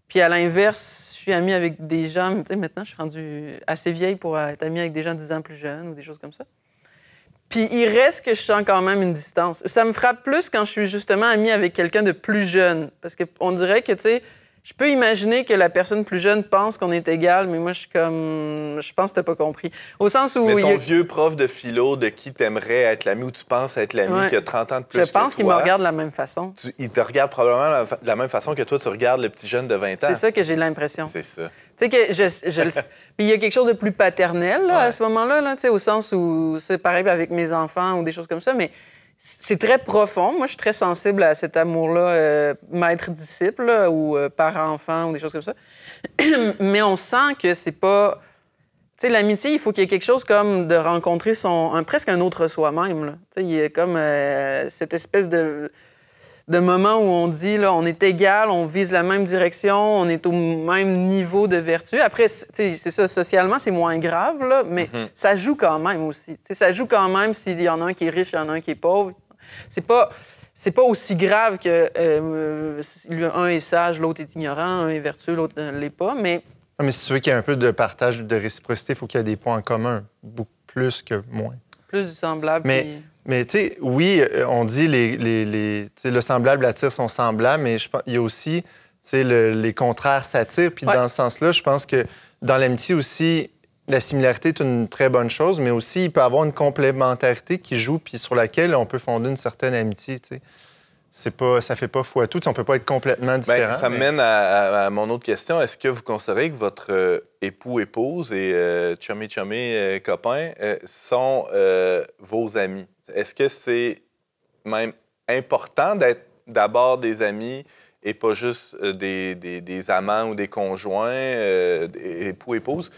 Puis à l'inverse, je suis amie avec des gens... Maintenant, je suis rendue assez vieille pour être amie avec des gens 10 ans plus jeunes ou des choses comme ça. Puis il reste que je sens quand même une distance. Ça me frappe plus quand je suis justement amie avec quelqu'un de plus jeune. Parce qu'on dirait que, je peux imaginer que la personne plus jeune pense qu'on est égal, mais moi, je suis comme... Je pense que t'as pas compris. Au sens où... Mais ton vieux prof de philo de qui t'aimerais être l'ami ou tu penses être l'ami qui a 30 ans de plus que toi... Je pense qu'il me regarde de la même façon. Il te regarde probablement de la même façon que toi, tu regardes le petit jeune de 20 ans. C'est ça que j'ai l'impression. C'est ça. Tu sais que Puis il y a quelque chose de plus paternel là, à ce moment-là, là, au sens où c'est pareil avec mes enfants ou des choses comme ça, mais... C'est très profond. Moi, je suis très sensible à cet amour-là, maître-disciple ou parent-enfant ou des choses comme ça. Mais on sent que c'est pas... Tu sais, l'amitié, il faut qu'il y ait quelque chose comme de rencontrer presque un autre soi-même. Tu sais, il y a comme cette espèce de moment où on dit, là, on est égal, on vise la même direction, on est au même niveau de vertu. Après, c'est ça, socialement, c'est moins grave, là, mais ça joue quand même aussi. T'sais, ça joue quand même s'il y en a un qui est riche, il y en a un qui est pauvre. C'est pas aussi grave que un est sage, l'autre est ignorant, un est vertueux, l'autre ne l'est pas, mais... Mais si tu veux qu'il y ait un peu de partage de réciprocité, il faut qu'il y ait des points en commun, beaucoup plus que moins. Plus du semblable. Mais tu sais, oui, on dit le semblable attire son semblable, mais il y a aussi les contraires s'attirent. Puis dans ce sens-là, je pense que dans l'amitié aussi, la similarité est une très bonne chose, mais aussi il peut y avoir une complémentarité qui joue puis sur laquelle on peut fonder une certaine amitié. Ça fait pas foi tout. On peut pas être complètement différent. Ça me mène à mon autre question. Est-ce que vous considérez que votre époux-épouse et chummy copain sont vos amis? Est-ce que c'est même important d'être d'abord des amis et pas juste des amants ou des conjoints, époux-épouses?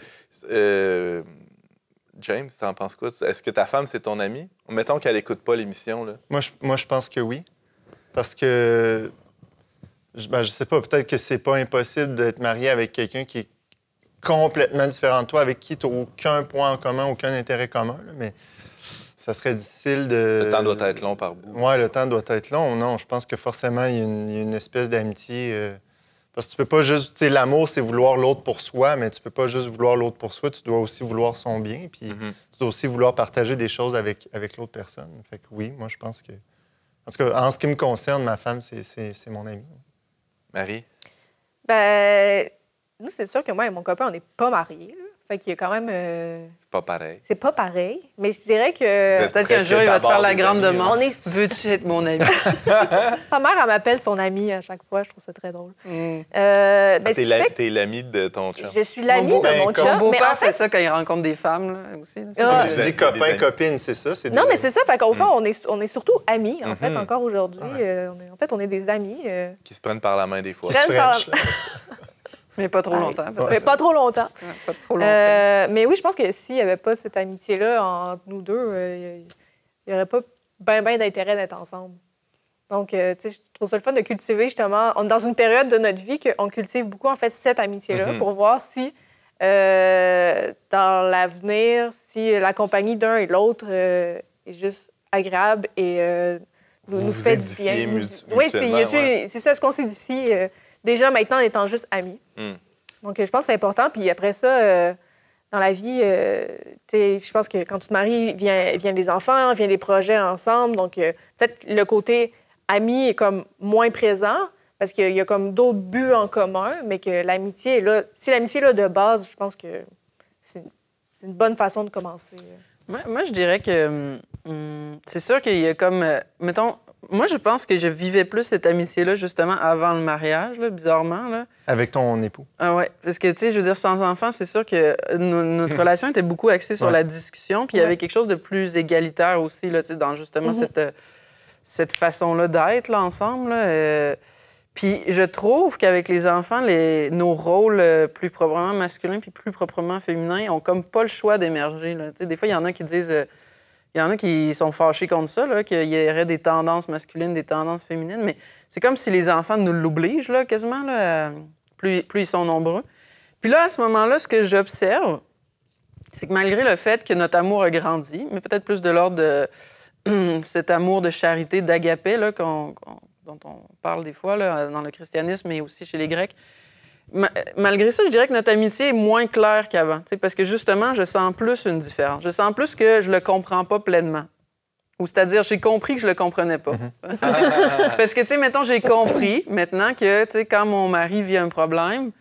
James, t'en penses quoi? Est-ce que ta femme, c'est ton amie? Mettons qu'elle écoute pas l'émission, là. Moi, je pense que oui. Parce que, je sais pas, peut-être que c'est pas impossible d'être marié avec quelqu'un qui est complètement différent de toi, avec qui tu n'as aucun point en commun, aucun intérêt commun, là, mais ça serait difficile de... Le temps doit être long par bout. Oui, le temps doit être long. Non, je pense que forcément, il y a une espèce d'amitié... Parce que tu peux pas juste... Tu sais, l'amour, c'est vouloir l'autre pour soi, mais tu peux pas juste vouloir l'autre pour soi, tu dois aussi vouloir son bien, puis tu dois aussi vouloir partager des choses avec l'autre personne. Fait que oui, moi, je pense que... En tout cas, en ce qui me concerne, ma femme, c'est mon amie. Marie? Nous, c'est sûr que moi et mon copain, on n'est pas mariés. Là. Fait qu'il y a quand même... C'est pas pareil. C'est pas pareil, mais je dirais que... Peut-être qu'un jour, il va te faire la grande demande. Veux-tu être mon ami? Sa mère, elle m'appelle son amie à chaque fois. Je trouve ça très drôle. T'es l'amie de ton chum. Je suis l'amie de mon chum. Mon beau-père fait ça quand il rencontre des femmes, là, aussi. Tu dis copain, copine, c'est ça? Non, mais c'est ça. Fait qu'au fond, on est surtout amis, en fait, encore aujourd'hui. On est des amis. Qui se prennent par la main des fois. Mais pas trop longtemps. Mais pas trop longtemps. Pas trop longtemps. Mais oui, je pense que s'il n'y avait pas cette amitié-là entre nous deux, il n'y aurait pas bien d'intérêt d'être ensemble. Donc, tu sais, je trouve ça le fun de cultiver, justement. On est dans une période de notre vie qu'on cultive beaucoup, en fait, cette amitié-là pour voir si, dans l'avenir, si la compagnie d'un et l'autre est juste agréable et nous fait du bien. Oui, c'est ça, ce qu'on s'édifie déjà maintenant en étant juste amis. Donc, je pense que c'est important. Puis après ça, dans la vie, je pense que quand tu te maries, vient des enfants, vient des projets ensemble. Donc, peut-être le côté ami est comme moins présent parce qu'il y a comme d'autres buts en commun, mais que l'amitié est là. Si l'amitié est là de base, je pense que c'est une bonne façon de commencer. Moi, je dirais que c'est sûr qu'il y a comme... mettons, moi, je pense que je vivais plus cette amitié-là, justement, avant le mariage, là, bizarrement. Là. Avec ton époux? Ah ouais. Parce que, tu sais, je veux dire, sans enfant, c'est sûr que notre relation était beaucoup axée sur la discussion, puis il y avait quelque chose de plus égalitaire aussi, là, tu sais, dans justement cette façon-là d'être, là, ensemble, là. Puis je trouve qu'avec les enfants, nos rôles plus proprement masculins puis plus proprement féminins ont comme pas le choix d'émerger, là. Tu sais, des fois, il y en a qui disent... Il y en a qui sont fâchés contre ça, là, qu'il y aurait des tendances masculines, des tendances féminines, mais c'est comme si les enfants nous l'obligent, là, quasiment, là, plus ils sont nombreux. Puis là, à ce moment-là, ce que j'observe, c'est que malgré le fait que notre amour a grandi, mais peut-être plus de l'ordre de cet amour de charité, d'agapé, là, dont on parle des fois là, dans le christianisme et aussi chez les Grecs, malgré ça, je dirais que notre amitié est moins claire qu'avant. Parce que justement, je sens plus une différence. Je sens plus que je le comprends pas pleinement. Ou c'est-à-dire, j'ai compris que je le comprenais pas. Parce que, tu sais, mettons, j'ai compris maintenant que, tu sais, quand mon mari vit un problème,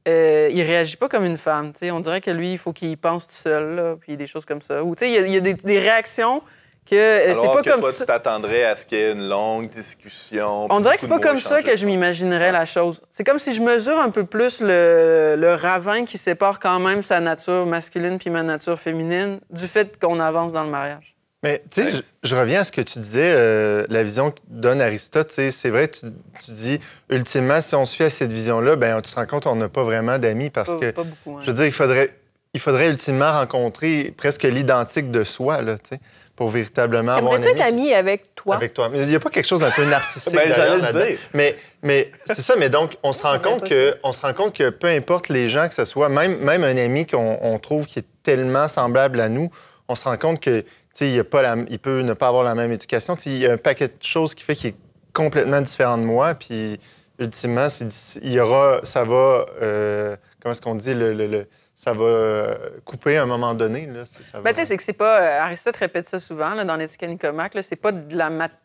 il réagit pas comme une femme. Tu sais, on dirait que lui, il faut qu'il pense tout seul, là, puis des choses comme ça. Ou, tu sais, il y a des réactions que alors c'est pas que comme toi, ça. Tu t'attendrais à ce qu'il y ait une longue discussion. On dirait que c'est pas comme ça que je m'imaginerais la chose. C'est comme si je mesure un peu plus le ravin qui sépare quand même sa nature masculine puis ma nature féminine du fait qu'on avance dans le mariage. Mais, tu sais, je reviens à ce que tu disais, la vision que donne Aristote. C'est vrai, tu dis, ultimement, si on se fie à cette vision-là, ben tu te rends compte qu'on n'a pas vraiment d'amis parce que, pas beaucoup, hein. Je veux dire, il faudrait ultimement rencontrer presque l'identique de soi, là, tu sais, pour véritablement avoir un ami. Aimerais-tu être ami avec toi? Avec toi. Mais il n'y a pas quelque chose d'un peu narcissique Ben, derrière j'allais le dire. Mais c'est ça, mais donc, on se rend compte que peu importe les gens que ce soit, même un ami qu'on trouve qui est tellement semblable à nous, on se rend compte que, tu sais, il peut ne pas avoir la même éducation. Il y a un paquet de choses qui fait qu'il est complètement différent de moi, puis ultimement, ça va, comment est-ce qu'on dit, ça va couper à un moment donné. Là, Ben, tu sais, c'est que c'est pas... Aristote répète ça souvent là, dans l'Éthique à Nicomaque. C'est pas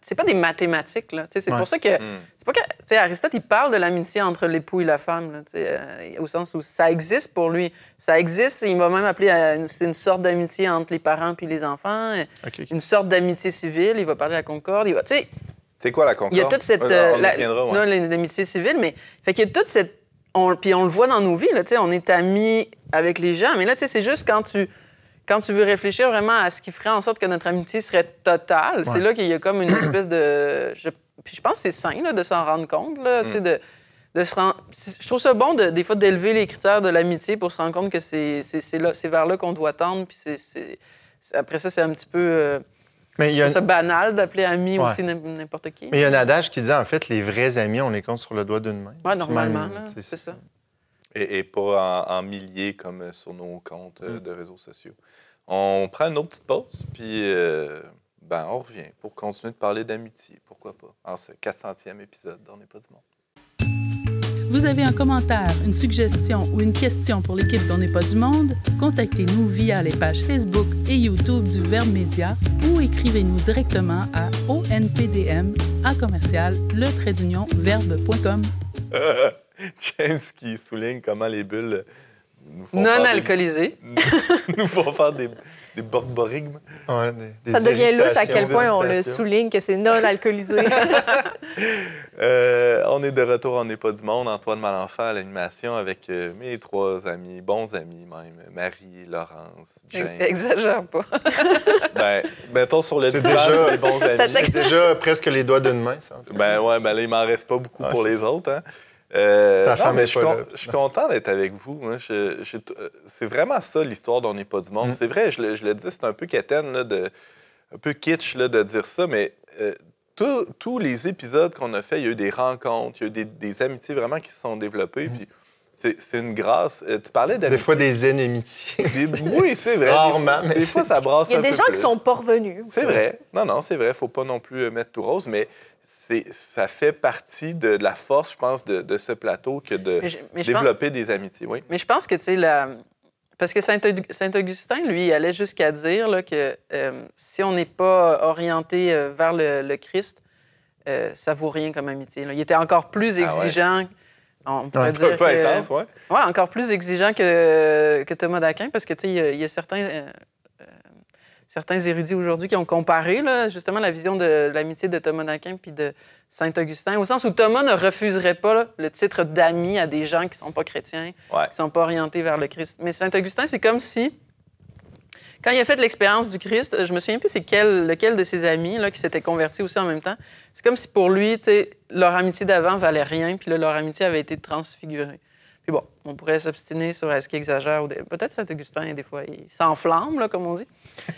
c'est pas des mathématiques. Là. C'est pour ça que... C'est pas que... Tu sais, Aristote, il parle de l'amitié entre l'époux et la femme, là, au sens où ça existe pour lui. Ça existe. Il va même appeler... c'est une sorte d'amitié entre les parents puis les enfants. Okay. Une sorte d'amitié civile. Il va parler de la concorde. Il va... Tu sais... C'est quoi la concorde? Il y a toute cette... l'amitié civile, mais... Fait qu'il y a toute cette... Puis on le voit dans nos vies, là, on est amis avec les gens, mais là, c'est juste quand tu veux réfléchir vraiment à ce qui ferait en sorte que notre amitié serait totale, c'est là qu'il y a comme une espèce de... Puis je pense que c'est sain là, de s'en rendre compte, là, Je trouve ça bon, des fois, d'élever les critères de l'amitié pour se rendre compte que c'est vers là qu'on doit tendre, puis après ça, c'est un petit peu... C'est banal d'appeler ami aussi n'importe qui. Mais il y a un adage qui dit, en fait, les vrais amis, on les compte sur le doigt d'une main. Oui, normalement, c'est ça. Et pas en milliers comme sur nos comptes de réseaux sociaux. On prend une autre petite pause, puis on revient pour continuer de parler d'amitié. Pourquoi pas? En ce 400e épisode d'On n'est pas du monde. Vous avez un commentaire, une suggestion ou une question pour l'équipe d'On n'est pas du monde? Contactez-nous via les pages Facebook et YouTube du Verbe Média ou écrivez-nous directement à onpdm@le-verbe.com. James qui souligne comment les bulles nous font non-alcoolisées nous font faire des borborigmes. Ouais, ça devient louche à quel point on le souligne que c'est non-alcoolisé. On est de retour, on n'est pas du monde. Antoine Malenfant à l'animation avec mes 3 amis, bons amis même, Marie, Laurence, James. Exagère pas. Mettons sur le divan, des bons amis. C'est déjà presque les doigts d'une main, ça. Là, il m'en reste pas beaucoup pour les autres, hein. Je suis content d'être avec vous. Hein. C'est vraiment ça, l'histoire d'On n'est pas du monde. C'est vrai, je le dis, c'est un peu quétaine, un peu kitsch là, de dire ça, mais tous les épisodes qu'on a faits, il y a eu des rencontres, il y a eu des amitiés vraiment qui se sont développées. Puis c'est une grâce. Tu parlais d'amitié. Des fois, des ennemitiés. Oui, c'est vrai. Rarement. Des fois, ça brasse un peu. Il y a des gens qui sont pas revenus. C'est vrai. Non, c'est vrai. Il ne faut pas non plus mettre tout rose, mais ça fait partie de la force, je pense, de ce plateau que de développer des amitiés. Oui. Mais je pense que, tu sais, Parce que Saint-Augustin, lui, il allait jusqu'à dire là, que si on n'est pas orienté vers le Christ, ça vaut rien comme amitié. Là. Il était encore plus exigeant. Ouais. On pourrait dire un peu intense, oui. Oui, encore plus exigeant que Thomas d'Aquin, parce que, tu sais, il y a certains érudits aujourd'hui qui ont comparé, là, justement, la vision de l'amitié de Thomas d'Aquin puis de Saint-Augustin, au sens où Thomas ne refuserait pas là, le titre d'ami à des gens qui ne sont pas chrétiens, qui ne sont pas orientés vers le Christ. Mais Saint-Augustin, c'est comme si, quand il a fait l'expérience du Christ, je me souviens plus c'est lequel de ses amis là, qui s'était converti aussi en même temps. C'est comme si pour lui, leur amitié d'avant valait rien, puis là, leur amitié avait été transfigurée. Puis bon, on pourrait s'obstiner sur est-ce qu'il exagère ou peut-être Saint-Augustin, des fois, il s'enflamme, là, comme on dit.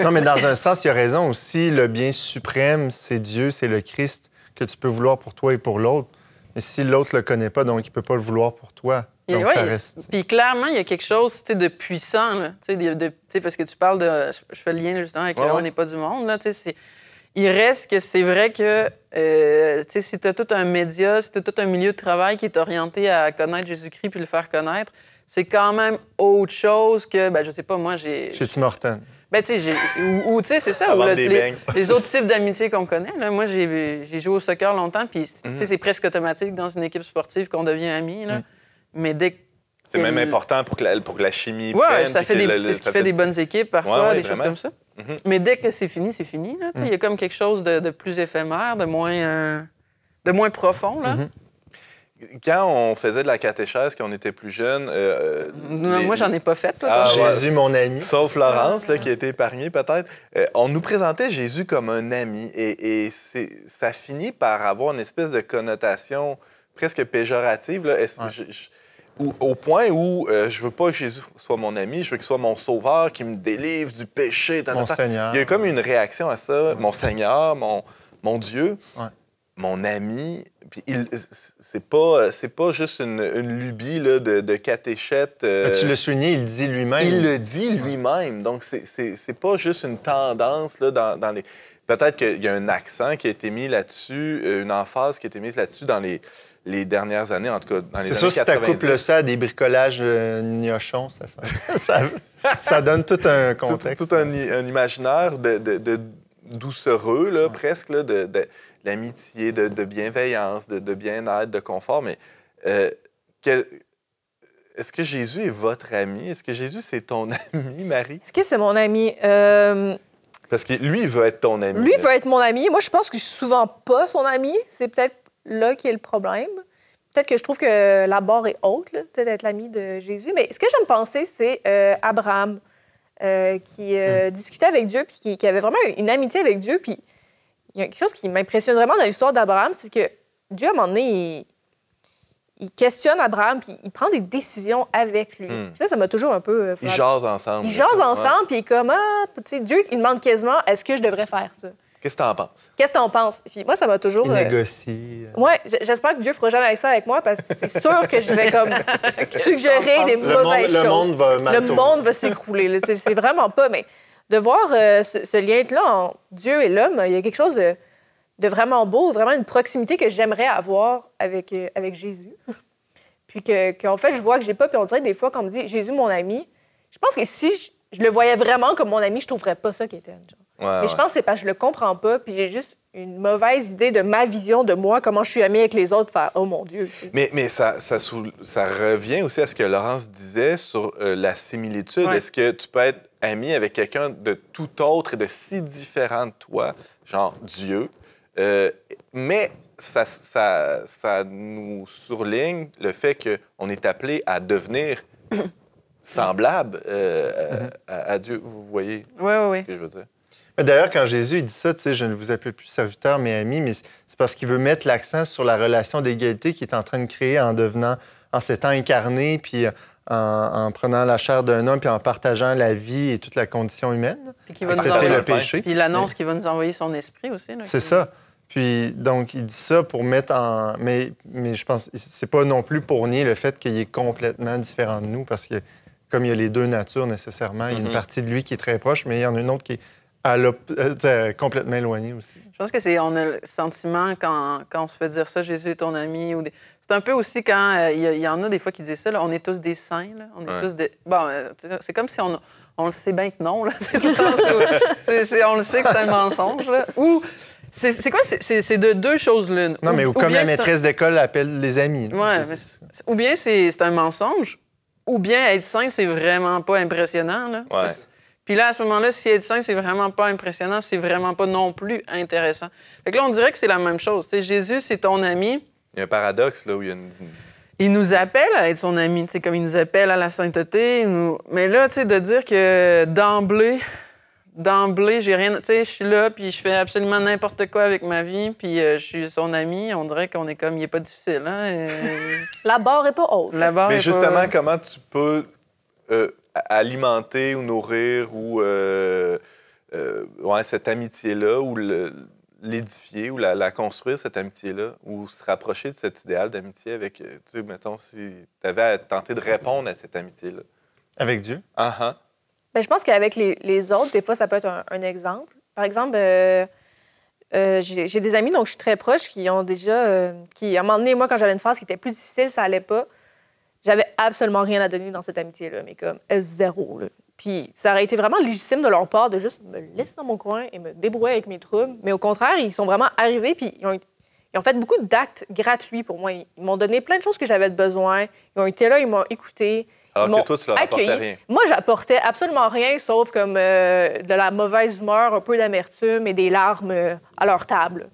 Non, mais dans un sens, il a raison aussi. Le bien suprême, c'est Dieu, c'est le Christ que tu peux vouloir pour toi et pour l'autre. Mais si l'autre ne le connaît pas, donc il ne peut pas le vouloir pour toi. Donc, ça reste... Puis clairement, il y a quelque chose de puissant, là, parce que tu parles de... Je fais le lien justement avec On n'est pas du monde. Là, il reste que c'est vrai que si tu as tout un média, si tu as tout un milieu de travail qui est orienté à connaître Jésus-Christ puis le faire connaître, c'est quand même autre chose que, je sais pas, moi, j'ai... Chez Tim Hortons. Tu sais, c'est ça. Les autres types d'amitié qu'on connaît. Là, moi, j'ai joué au soccer longtemps, puis c'est presque automatique dans une équipe sportive qu'on devient amis. Là. Mais dès que c'est même important pour que la chimie prenne. Oui, c'est ce qui fait des bonnes équipes, parfois, des choses comme ça. Mm-hmm. Mais dès que c'est fini, c'est fini. Il y a comme quelque chose de plus éphémère, de moins profond. Là. Mm-hmm. Quand on faisait de la catéchèse, quand on était plus jeune... Moi, j'en ai pas fait. Toi, Jésus, mon ami. Sauf Laurence, là, qui a été épargnée peut-être. On nous présentait Jésus comme un ami et ça finit par avoir une espèce de connotation presque péjorative. Là. Au point où je veux pas que Jésus soit mon ami, je veux qu'il soit mon sauveur, qui me délivre du péché. Mon Seigneur. Il y a comme une réaction à ça. Mon Seigneur, mon Dieu, mon ami. Puis c'est pas juste une lubie là, de catéchète. Tu l'as souligné, il le dit lui-même. Il le dit lui-même. Donc, c'est pas juste une tendance là, dans les... Peut-être qu'il y a un accent qui a été mis là-dessus, une emphase qui a été mise là-dessus dans les dernières années, en tout cas dans les années 90. C'est sûr, si tu couples ça à des bricolages gnochons, ça donne tout un contexte. Tout un imaginaire de doucereux, là, presque, là, d'amitié, de bienveillance, de bien-être, de confort. Mais est-ce que Jésus est votre ami? Est-ce que Jésus, c'est ton ami, Marie? Est-ce que c'est mon ami? Parce que lui, il veut être ton ami. Lui, il veut être mon ami. Moi, je pense que je suis souvent pas son ami. C'est peut-être là qui est le problème. Peut-être que je trouve que la barre est haute, là, peut-être d'être l'ami de Jésus. Mais ce que j'aime penser, c'est Abraham qui discutait avec Dieu puis qui avait vraiment une amitié avec Dieu. Puis il y a quelque chose qui m'impressionne vraiment dans l'histoire d'Abraham, c'est que Dieu, à un moment donné, il questionne Abraham puis il prend des décisions avec lui. Ça m'a toujours un peu... Ils jasent ensemble. Ils jasent ensemble puis il est comme, tu sais, Dieu, il demande quasiment, est-ce que je devrais faire ça? Qu'est-ce que t'en penses? Qu'est-ce que t'en penses? Puis moi, ça m'a toujours... Il négocie. Oui, j'espère que Dieu fera jamais avec ça avec moi parce que c'est sûr que je vais comme suggérer des mauvaises choses. Le monde va s'écrouler. C'est vraiment pas... Mais de voir ce lien-là entre Dieu et l'homme, il y a quelque chose de vraiment beau, vraiment une proximité que j'aimerais avoir avec Jésus. Puis qu'en fait, je vois que j'ai pas... Puis on dirait des fois, quand on me dit « Jésus, mon ami », je pense que si je le voyais vraiment comme mon ami, je trouverais pas ça qu'Étienne, genre. Mais je pense que c'est parce que je le comprends pas, puis j'ai juste une mauvaise idée de ma vision de moi, comment je suis amie avec les autres, faire « Oh mon Dieu! » Mais ça revient aussi à ce que Laurence disait sur la similitude. Ouais. Est-ce que tu peux être ami avec quelqu'un de tout autre et de si différent de toi, genre Dieu, mais ça nous surligne le fait qu'on est appelé à devenir semblable à Dieu. Vous voyez ce que je veux dire? D'ailleurs, quand Jésus dit ça, je ne vous appelle plus serviteur, mais ami, mais c'est parce qu'il veut mettre l'accent sur la relation d'égalité qu'il est en train de créer en s'étant incarné, puis en prenant la chair d'un homme, puis en partageant la vie et toute la condition humaine. Puis qu'il va nous envoyer le péché. Puis il annonce qu'il va nous envoyer son esprit aussi. C'est ça. Puis, donc, il dit ça pour mettre en... Mais je pense que c'est pas non plus pour nier le fait qu'il est complètement différent de nous, parce que comme il y a les deux natures nécessairement, il y a une partie de lui qui est très proche, mais il y en a une autre qui est Complètement éloigné aussi. Je pense que on a le sentiment quand on se fait dire ça, Jésus est ton ami. C'est un peu aussi quand il y en a des fois qui disent ça, là, on est tous des saints. Là, on est tous des... Bon, c'est comme si on le sait bien que non. Là. On le sait que c'est un mensonge. Là. Ou c'est quoi? C'est de deux choses l'une. Non, mais comme la maîtresse d'école appelle les amis. Oui, ou bien c'est un mensonge, ou bien être saint, c'est vraiment pas impressionnant. Là. Ouais. Puis là, à ce moment-là, si être saint, c'est vraiment pas impressionnant, c'est vraiment pas non plus intéressant. Fait que là, on dirait que c'est la même chose. T'sais, Jésus, c'est ton ami. Il y a un paradoxe, là, où il y a Il nous appelle à être son ami, comme il nous appelle à la sainteté. Mais là, de dire que d'emblée, j'ai rien... je suis là, puis je fais absolument n'importe quoi avec ma vie, puis je suis son ami, on dirait qu'on est comme... Il n'est pas difficile, hein? La barre est pas haute. Mais justement, comment tu peux... alimenter ou nourrir ou cette amitié-là ou l'édifier ou la construire, cette amitié-là, ou se rapprocher de cet idéal d'amitié avec, tu sais, mettons, si tu avais à tenter de répondre à cette amitié-là. Avec Dieu? Uh-huh. Bien, je pense qu'avec les autres, des fois, ça peut être un exemple. Par exemple, j'ai des amis dont je suis très proche qui ont déjà... qui, à un moment donné, moi, quand j'avais une phase qui était plus difficile, ça allait pas. J'avais absolument rien à donner dans cette amitié-là, mais comme zéro. Là. Puis ça aurait été vraiment légitime de leur part de juste me laisser dans mon coin et me débrouiller avec mes troubles. Mais au contraire, ils sont vraiment arrivés puis ils ont fait beaucoup d'actes gratuits pour moi. Ils m'ont donné plein de choses que j'avais besoin. Ils ont été là, ils m'ont écouté. Alors que toi, tu leur apportais rien. Moi, j'apportais absolument rien, sauf comme de la mauvaise humeur, un peu d'amertume et des larmes à leur table.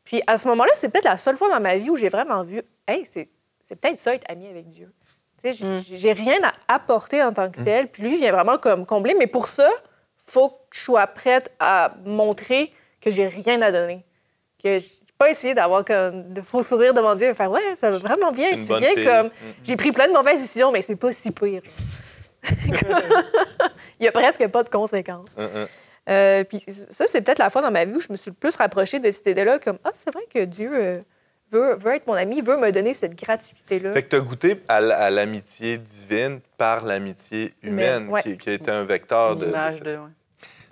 Puis à ce moment-là, c'est peut-être la seule fois dans ma vie où j'ai vraiment vu « Hey, c'est peut-être ça, être ami avec Dieu. » J'ai rien à apporter en tant que tel. Puis lui, il vient vraiment comme combler. Mais pour ça, il faut que je sois prête à montrer que j'ai rien à donner. Que je n'ai pas essayé d'avoir de faux sourires devant Dieu et faire « Ouais, ça va vraiment bien. Tu viens comme... J'ai pris plein de mauvaises décisions, mais c'est pas si pire. » Il n'y a presque pas de conséquences. Puis ça, c'est peut-être la fois dans ma vie où je me suis le plus rapprochée de cette idée-là, comme « Ah, c'est vrai que Dieu... veut être mon ami, veut me donner cette gratuité-là. » Fait que tu as goûté à l'amitié divine par l'amitié humaine, qui a été un vecteur de...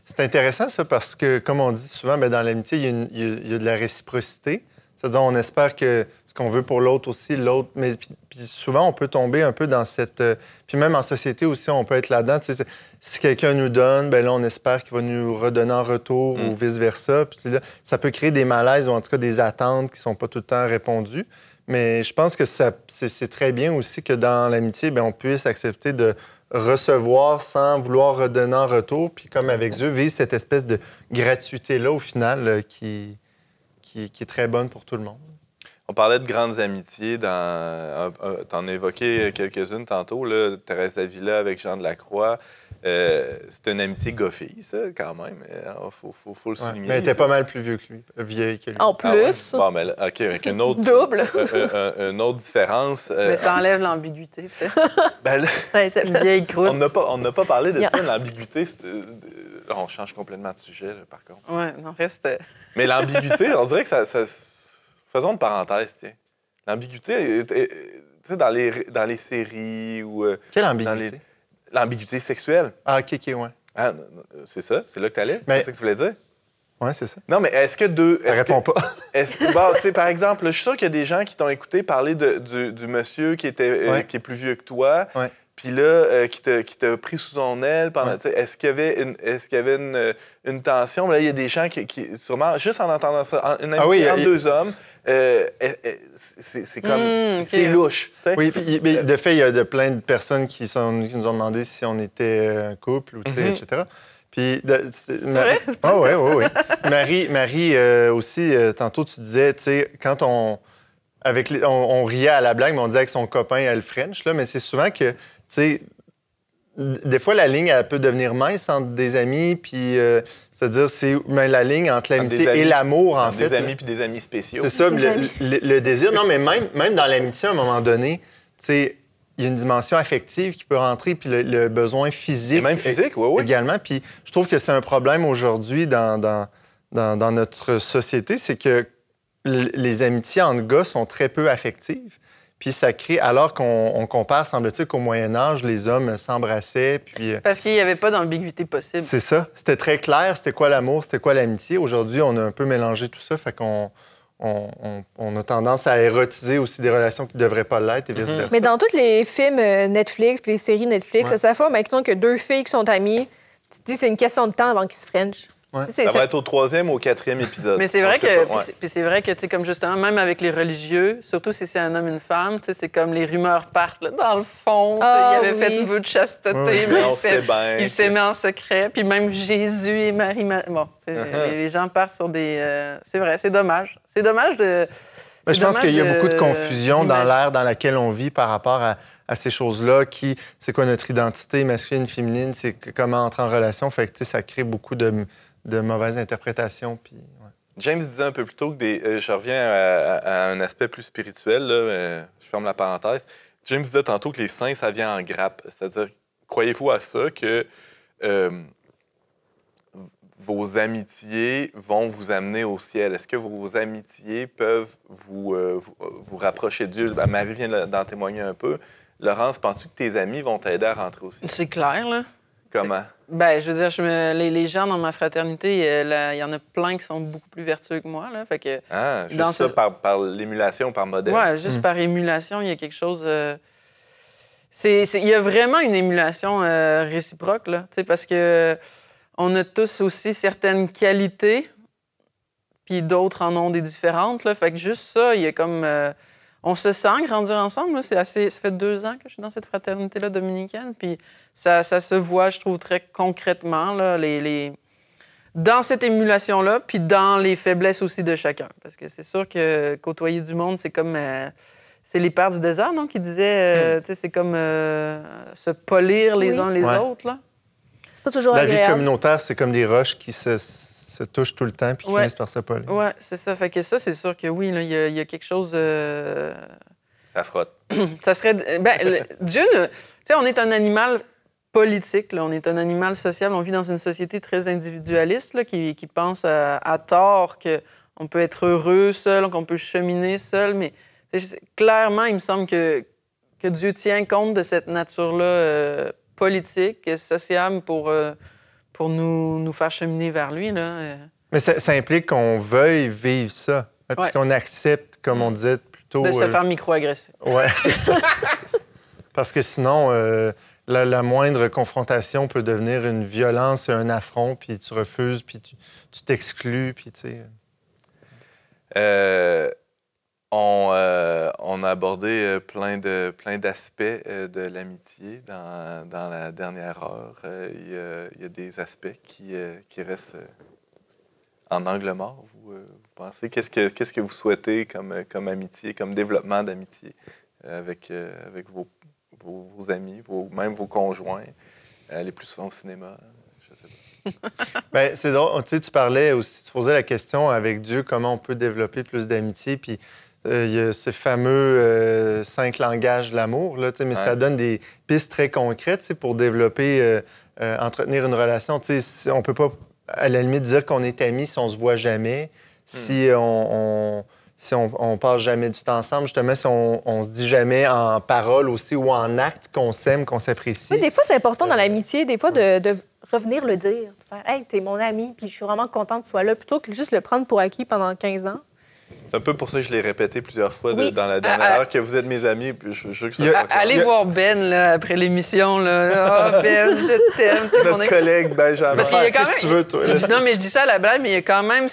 C'est intéressant, ça, parce que, comme on dit souvent, bien, dans l'amitié, il y a de la réciprocité. C'est-à-dire, on espère que ce qu'on veut pour l'autre aussi, l'autre... Mais puis souvent, on peut tomber un peu dans cette... Puis même en société aussi, on peut être là-dedans. Tu sais, si quelqu'un nous donne, bien là, on espère qu'il va nous redonner en retour ou vice-versa. Puis là, ça peut créer des malaises ou en tout cas des attentes qui ne sont pas tout le temps répondues. Mais je pense que c'est très bien aussi que dans l'amitié, bien, on puisse accepter de recevoir sans vouloir redonner en retour. Puis comme avec Dieu, vivre cette espèce de gratuité-là, au final, qui est très bonne pour tout le monde. On parlait de grandes amitiés. Tu en as évoqué quelques-unes tantôt. Là, Thérèse d'Avila avec Jean de la Croix. C'est une amitié goffée, ça, quand même. Faut le souligner. Mais elle était pas mal plus vieille que lui. En plus. Bon, mais là, OK, avec une autre... Double. Une autre différence. Mais ça enlève l'ambiguïté, tu sais. Ben là, c'est une vieille croûte. On n'a pas parlé de ça, l'ambiguïté. On change complètement de sujet, là, par contre. Oui, non, reste... Mais l'ambiguïté, on dirait que ça... Faisons une parenthèse, tiens. L'ambiguïté, tu sais, dans les séries ou... Quelle ambiguïté? L'ambiguïté sexuelle. Ah, OK, ouais. Ah, c'est ça? C'est là que tu allais? Mais... C'est ça que tu voulais dire? Oui, c'est ça. Non, mais est-ce que deux... Ça répond pas. Bon, tu sais, par exemple, je suis sûr qu'il y a des gens qui t'ont écouté parler du monsieur qui est plus vieux que toi. Ouais. Puis là, qui t'a pris sous son aile pendant... Est-ce qu'il y avait une tension? Là, il y a des gens qui sûrement, juste en entendant ça, une amitié entre deux hommes, c'est comme... c'est louche. T'sais? Oui, mais de fait, il y a plein de personnes qui nous ont demandé si on était un couple, ou, etc. Puis... C'est vrai? Ah oui. Marie aussi, tantôt, tu disais, tu sais, quand on riait à la blague, mais on disait avec son copain, elle French, là, mais c'est souvent que, tu sais, des fois, la ligne, elle peut devenir mince entre des amis, puis, c'est-à-dire, mais la ligne entre l'amitié et l'amour, en fait. Des amis puis des amis spéciaux. C'est ça, le désir. Non, mais même dans l'amitié, à un moment donné, tu sais, il y a une dimension affective qui peut rentrer, puis le besoin physique. Et même physique, oui. Également. Puis je trouve que c'est un problème aujourd'hui dans notre société, c'est que les amitiés entre gars sont très peu affectives. Puis ça crée, alors qu'on compare, semble-t-il, qu'au Moyen Âge, les hommes s'embrassaient, puis... Parce qu'il n'y avait pas d'ambiguïté possible. C'est ça. C'était très clair, c'était quoi l'amour, c'était quoi l'amitié. Aujourd'hui, on a un peu mélangé tout ça, fait qu'on on a tendance à érotiser aussi des relations qui ne devraient pas l'être et vice-versa. Mais dans tous les films Netflix puis les séries Netflix, ça fait maintenant que deux filles qui sont amies, tu te dis c'est une question de temps avant qu'ils se frenchent. Ouais. Ça va être au 3e ou au 4e épisode. Mais c'est vrai que, puis c'est vrai que, tu sais, comme justement, même avec les religieux, surtout si c'est un homme et une femme, tu sais, c'est comme les rumeurs partent, là, dans le fond. Il avait fait vœu de chasteté, mais il s'aimait en secret. Puis même Jésus et Marie... Bon, les gens partent sur des... c'est vrai, c'est dommage. C'est dommage de... Mais je pense qu'il y a beaucoup de confusion dans l'ère dans laquelle on vit par rapport à ces choses-là. C'est quoi notre identité masculine, féminine, c'est comment entrer en relation. Fait que, tu sais, ça crée beaucoup de mauvaises interprétations. Puis, James disait un peu plus tôt que je reviens à un aspect plus spirituel, là, je ferme la parenthèse. James disait tantôt que les saints, ça vient en grappe. C'est-à-dire, croyez-vous à ça que vos amitiés vont vous amener au ciel? Est-ce que vos amitiés peuvent vous rapprocher de Dieu? Marie vient d'en témoigner un peu. Laurence, penses-tu que tes amis vont t'aider à rentrer au ciel? C'est clair, là. Comment? Ben, je veux dire, les gens dans ma fraternité, il y en a plein qui sont beaucoup plus vertueux que moi. Là, fait que, juste ça par l'émulation, par modèle? Oui, juste par émulation, il y a quelque chose... il y a vraiment une émulation réciproque, là, parce que on a tous aussi certaines qualités, puis d'autres en ont des différentes. Là, fait que juste ça, il y a comme... on se sent grandir ensemble. Là. Ça fait 2 ans que je suis dans cette fraternité-là dominicaine. Puis ça se voit, je trouve, très concrètement, là, dans cette émulation-là, puis dans les faiblesses aussi de chacun. Parce que c'est sûr que côtoyer du monde, c'est comme... c'est les pères du désert, non, qui disaient... tu sais, c'est comme se polir les uns les autres, là. C'est pas toujours agréable. La vie communautaire, c'est comme des roches qui se touchent tout le temps puis qui finissent par se polir. Oui, c'est ça. Fait que ça, c'est sûr que oui, il y a quelque chose... Ça frotte. Ça serait... Dieu, tu sais, on est un animal politique, là. On est un animal social. On vit dans une société très individualiste là, qui pense à tort qu'on peut être heureux seul, qu'on peut cheminer seul. Mais clairement, il me semble que Dieu tient compte de cette nature-là politique et sociale pour nous faire cheminer vers lui. Là. Mais ça implique qu'on veuille vivre ça, puis qu'on accepte, comme on disait plus tôt... De se faire micro-agresser. Oui, c'est ça. Parce que sinon, la moindre confrontation peut devenir une violence et un affront, puis tu refuses, puis tu t'exclus, puis tu sais... On a abordé plein d'aspects de l'amitié dans la dernière heure. Il y a des aspects qui restent en angle mort, vous pensez? Qu'est-ce que vous souhaitez comme amitié, comme développement d'amitié avec vos amis, même vos conjoints? Aller plus souvent au cinéma, je sais pas. Bien, c'est drôle. Tu sais, tu parlais aussi, tu posais la question avec Dieu, comment on peut développer plus d'amitié, puis il y a ce fameux 5 langages de l'amour, là, mais ça donne des pistes très concrètes pour développer, entretenir une relation. On peut pas, à la limite, dire qu'on est amis si on se voit jamais, si on passe jamais du temps ensemble, justement, si on se dit jamais en parole aussi ou en acte qu'on s'aime, qu'on s'apprécie. Oui, des fois, c'est important dans l'amitié, des fois, de revenir le dire, de faire « Hey, t'es mon ami, puis je suis vraiment contente que tu sois là », plutôt que juste le prendre pour acquis pendant 15 ans. C'est un peu pour ça que je l'ai répété plusieurs fois dans la dernière heure, que vous êtes mes amis, puis je veux que ça soit clair. Allez voir Ben, là, après l'émission, là. Oh, Ben, je t'aime. Notre collègue Benjamin. Parce qu'il y a quand même... Qu'est-ce que tu veux, toi? Non, mais je dis ça à la blague, mais il y a quand même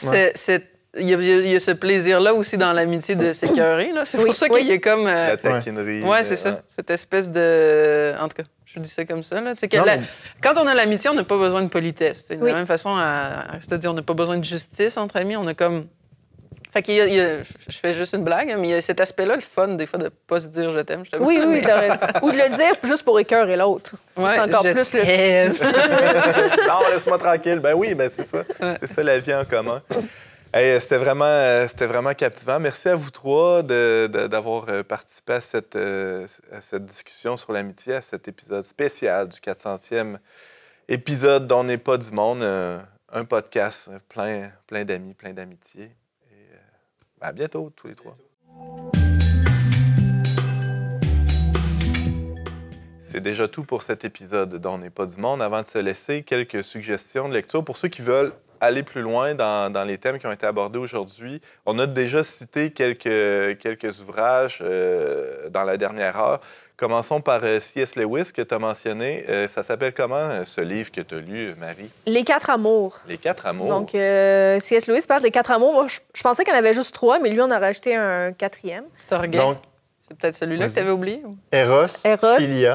il y a ce plaisir-là aussi dans l'amitié de s'écœurer. C'est pour ça qu'il y a comme... La taquinerie. Oui, c'est ça. Cette espèce de... En tout cas, je dis ça comme ça. Là. Quand on a l'amitié, on n'a pas besoin de politesse. De la même façon, c'est-à-dire on n'a pas besoin de justice entre amis. On a comme... Fait qu'il je fais juste une blague, mais il y a cet aspect-là, le fun, des fois, de ne pas se dire « je t'aime ». Oui, ou de le dire juste pour écœurer l'autre. Ouais, c'est encore plus le... Non, laisse-moi tranquille. Ben oui, ben c'est ça. Ouais. C'est ça, la vie en commun. Hey, c'était vraiment captivant. Merci à vous trois d'avoir participé à cette discussion sur l'amitié, à cet épisode spécial du 400e épisode d'On n'est pas du monde. Un podcast plein d'amis, plein d'amitié. À bientôt, tous les trois. C'est déjà tout pour cet épisode d'On n'est pas du monde. Avant de se laisser, quelques suggestions de lecture pour ceux qui veulent aller plus loin dans les thèmes qui ont été abordés aujourd'hui. On a déjà cité quelques ouvrages dans la dernière heure. Commençons par C.S. Lewis, que tu as mentionné. Ça s'appelle comment, ce livre que tu as lu, Marie? Les 4 amours. Les 4 amours. Donc, C.S. Lewis parle des 4 amours. Moi, je pensais qu'il y en avait juste 3, mais lui, on a rajouté un 4e. Donc, c'est peut-être celui-là que tu avais oublié? Ou? Eros,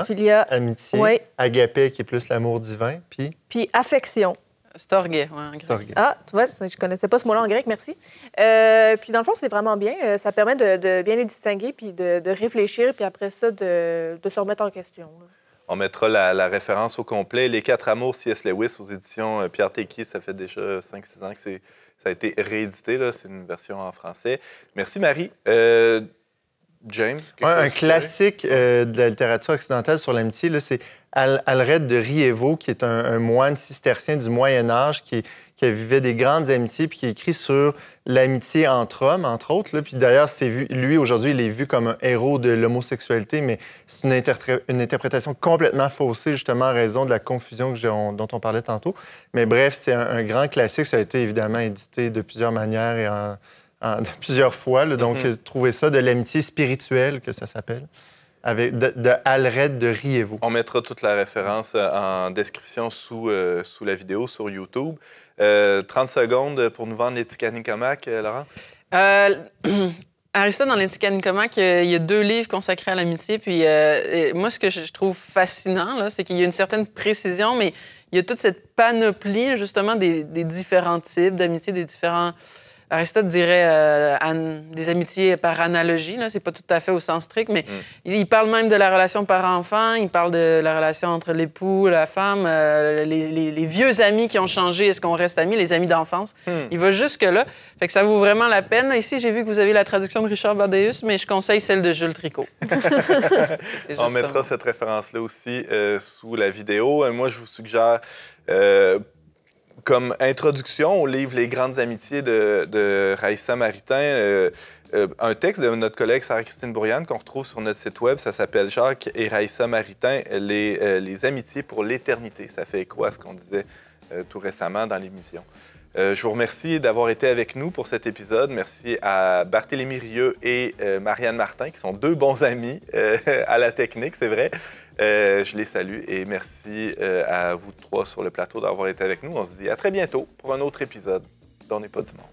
Philia, amitié, oui. Agapé, qui est plus l'amour divin, puis affection. Storge, oui, en grec. Ah, tu vois, je connaissais pas ce mot-là en grec, merci. Puis dans le fond, c'est vraiment bien. Ça permet de bien les distinguer, puis de réfléchir, puis après ça, de se remettre en question. Là. On mettra la référence au complet. Les 4 amours, C.S. Lewis, aux éditions Pierre Téqui. Ça fait déjà 5-6 ans que ça a été réédité. C'est une version en français. Merci, Marie. James? Un classique de la littérature occidentale sur l'amitié, c'est Alred de Rievaulx, qui est un moine cistercien du Moyen Âge qui vivait des grandes amitiés puis qui écrit sur l'amitié entre hommes, entre autres. Là. Puis d'ailleurs, lui, aujourd'hui, il est vu comme un héros de l'homosexualité, mais c'est une interprétation complètement faussée, justement, en raison de la confusion dont on parlait tantôt. Mais bref, c'est un grand classique. Ça a été évidemment édité de plusieurs manières et de plusieurs fois. Là. Donc, trouvez ça de l'amitié spirituelle, que ça s'appelle, de Alred de Rievaulx. On mettra toute la référence en description sous la vidéo sur YouTube. 30 secondes pour nous vendre l'Éthique à Nicomaque, Laurence? Aristote, dans l'Éthique à Nicomaque, il y a 2 livres consacrés à l'amitié. Puis moi, ce que je trouve fascinant, là, c'est qu'il y a une certaine précision, mais il y a toute cette panoplie, justement, des différents types d'amitié, des différents... Aristote dirait des amitiés par analogie, là, c'est pas tout à fait au sens strict, mais il parle même de la relation parent-enfant, il parle de la relation entre l'époux, la femme, les vieux amis qui ont changé, est-ce qu'on reste amis, les amis d'enfance. Il va jusque-là, fait que ça vaut vraiment la peine. Ici, j'ai vu que vous avez la traduction de Richard Badaeus, mais je conseille celle de Jules Tricot. On mettra cette référence-là aussi sous la vidéo. Moi, je vous suggère... comme introduction au livre Les grandes amitiés de Raïssa Maritain, un texte de notre collègue Sarah-Christine Bourriane qu'on retrouve sur notre site web, ça s'appelle Jacques et Raïssa Maritain, les amitiés pour l'éternité. Ça fait écho à ce qu'on disait tout récemment dans l'émission. Je vous remercie d'avoir été avec nous pour cet épisode. Merci à Barthélémy Rieu et Marianne Martin, qui sont 2 bons amis à la technique, c'est vrai. Je les salue et merci à vous 3 sur le plateau d'avoir été avec nous. On se dit à très bientôt pour un autre épisode d'On n'est pas du monde.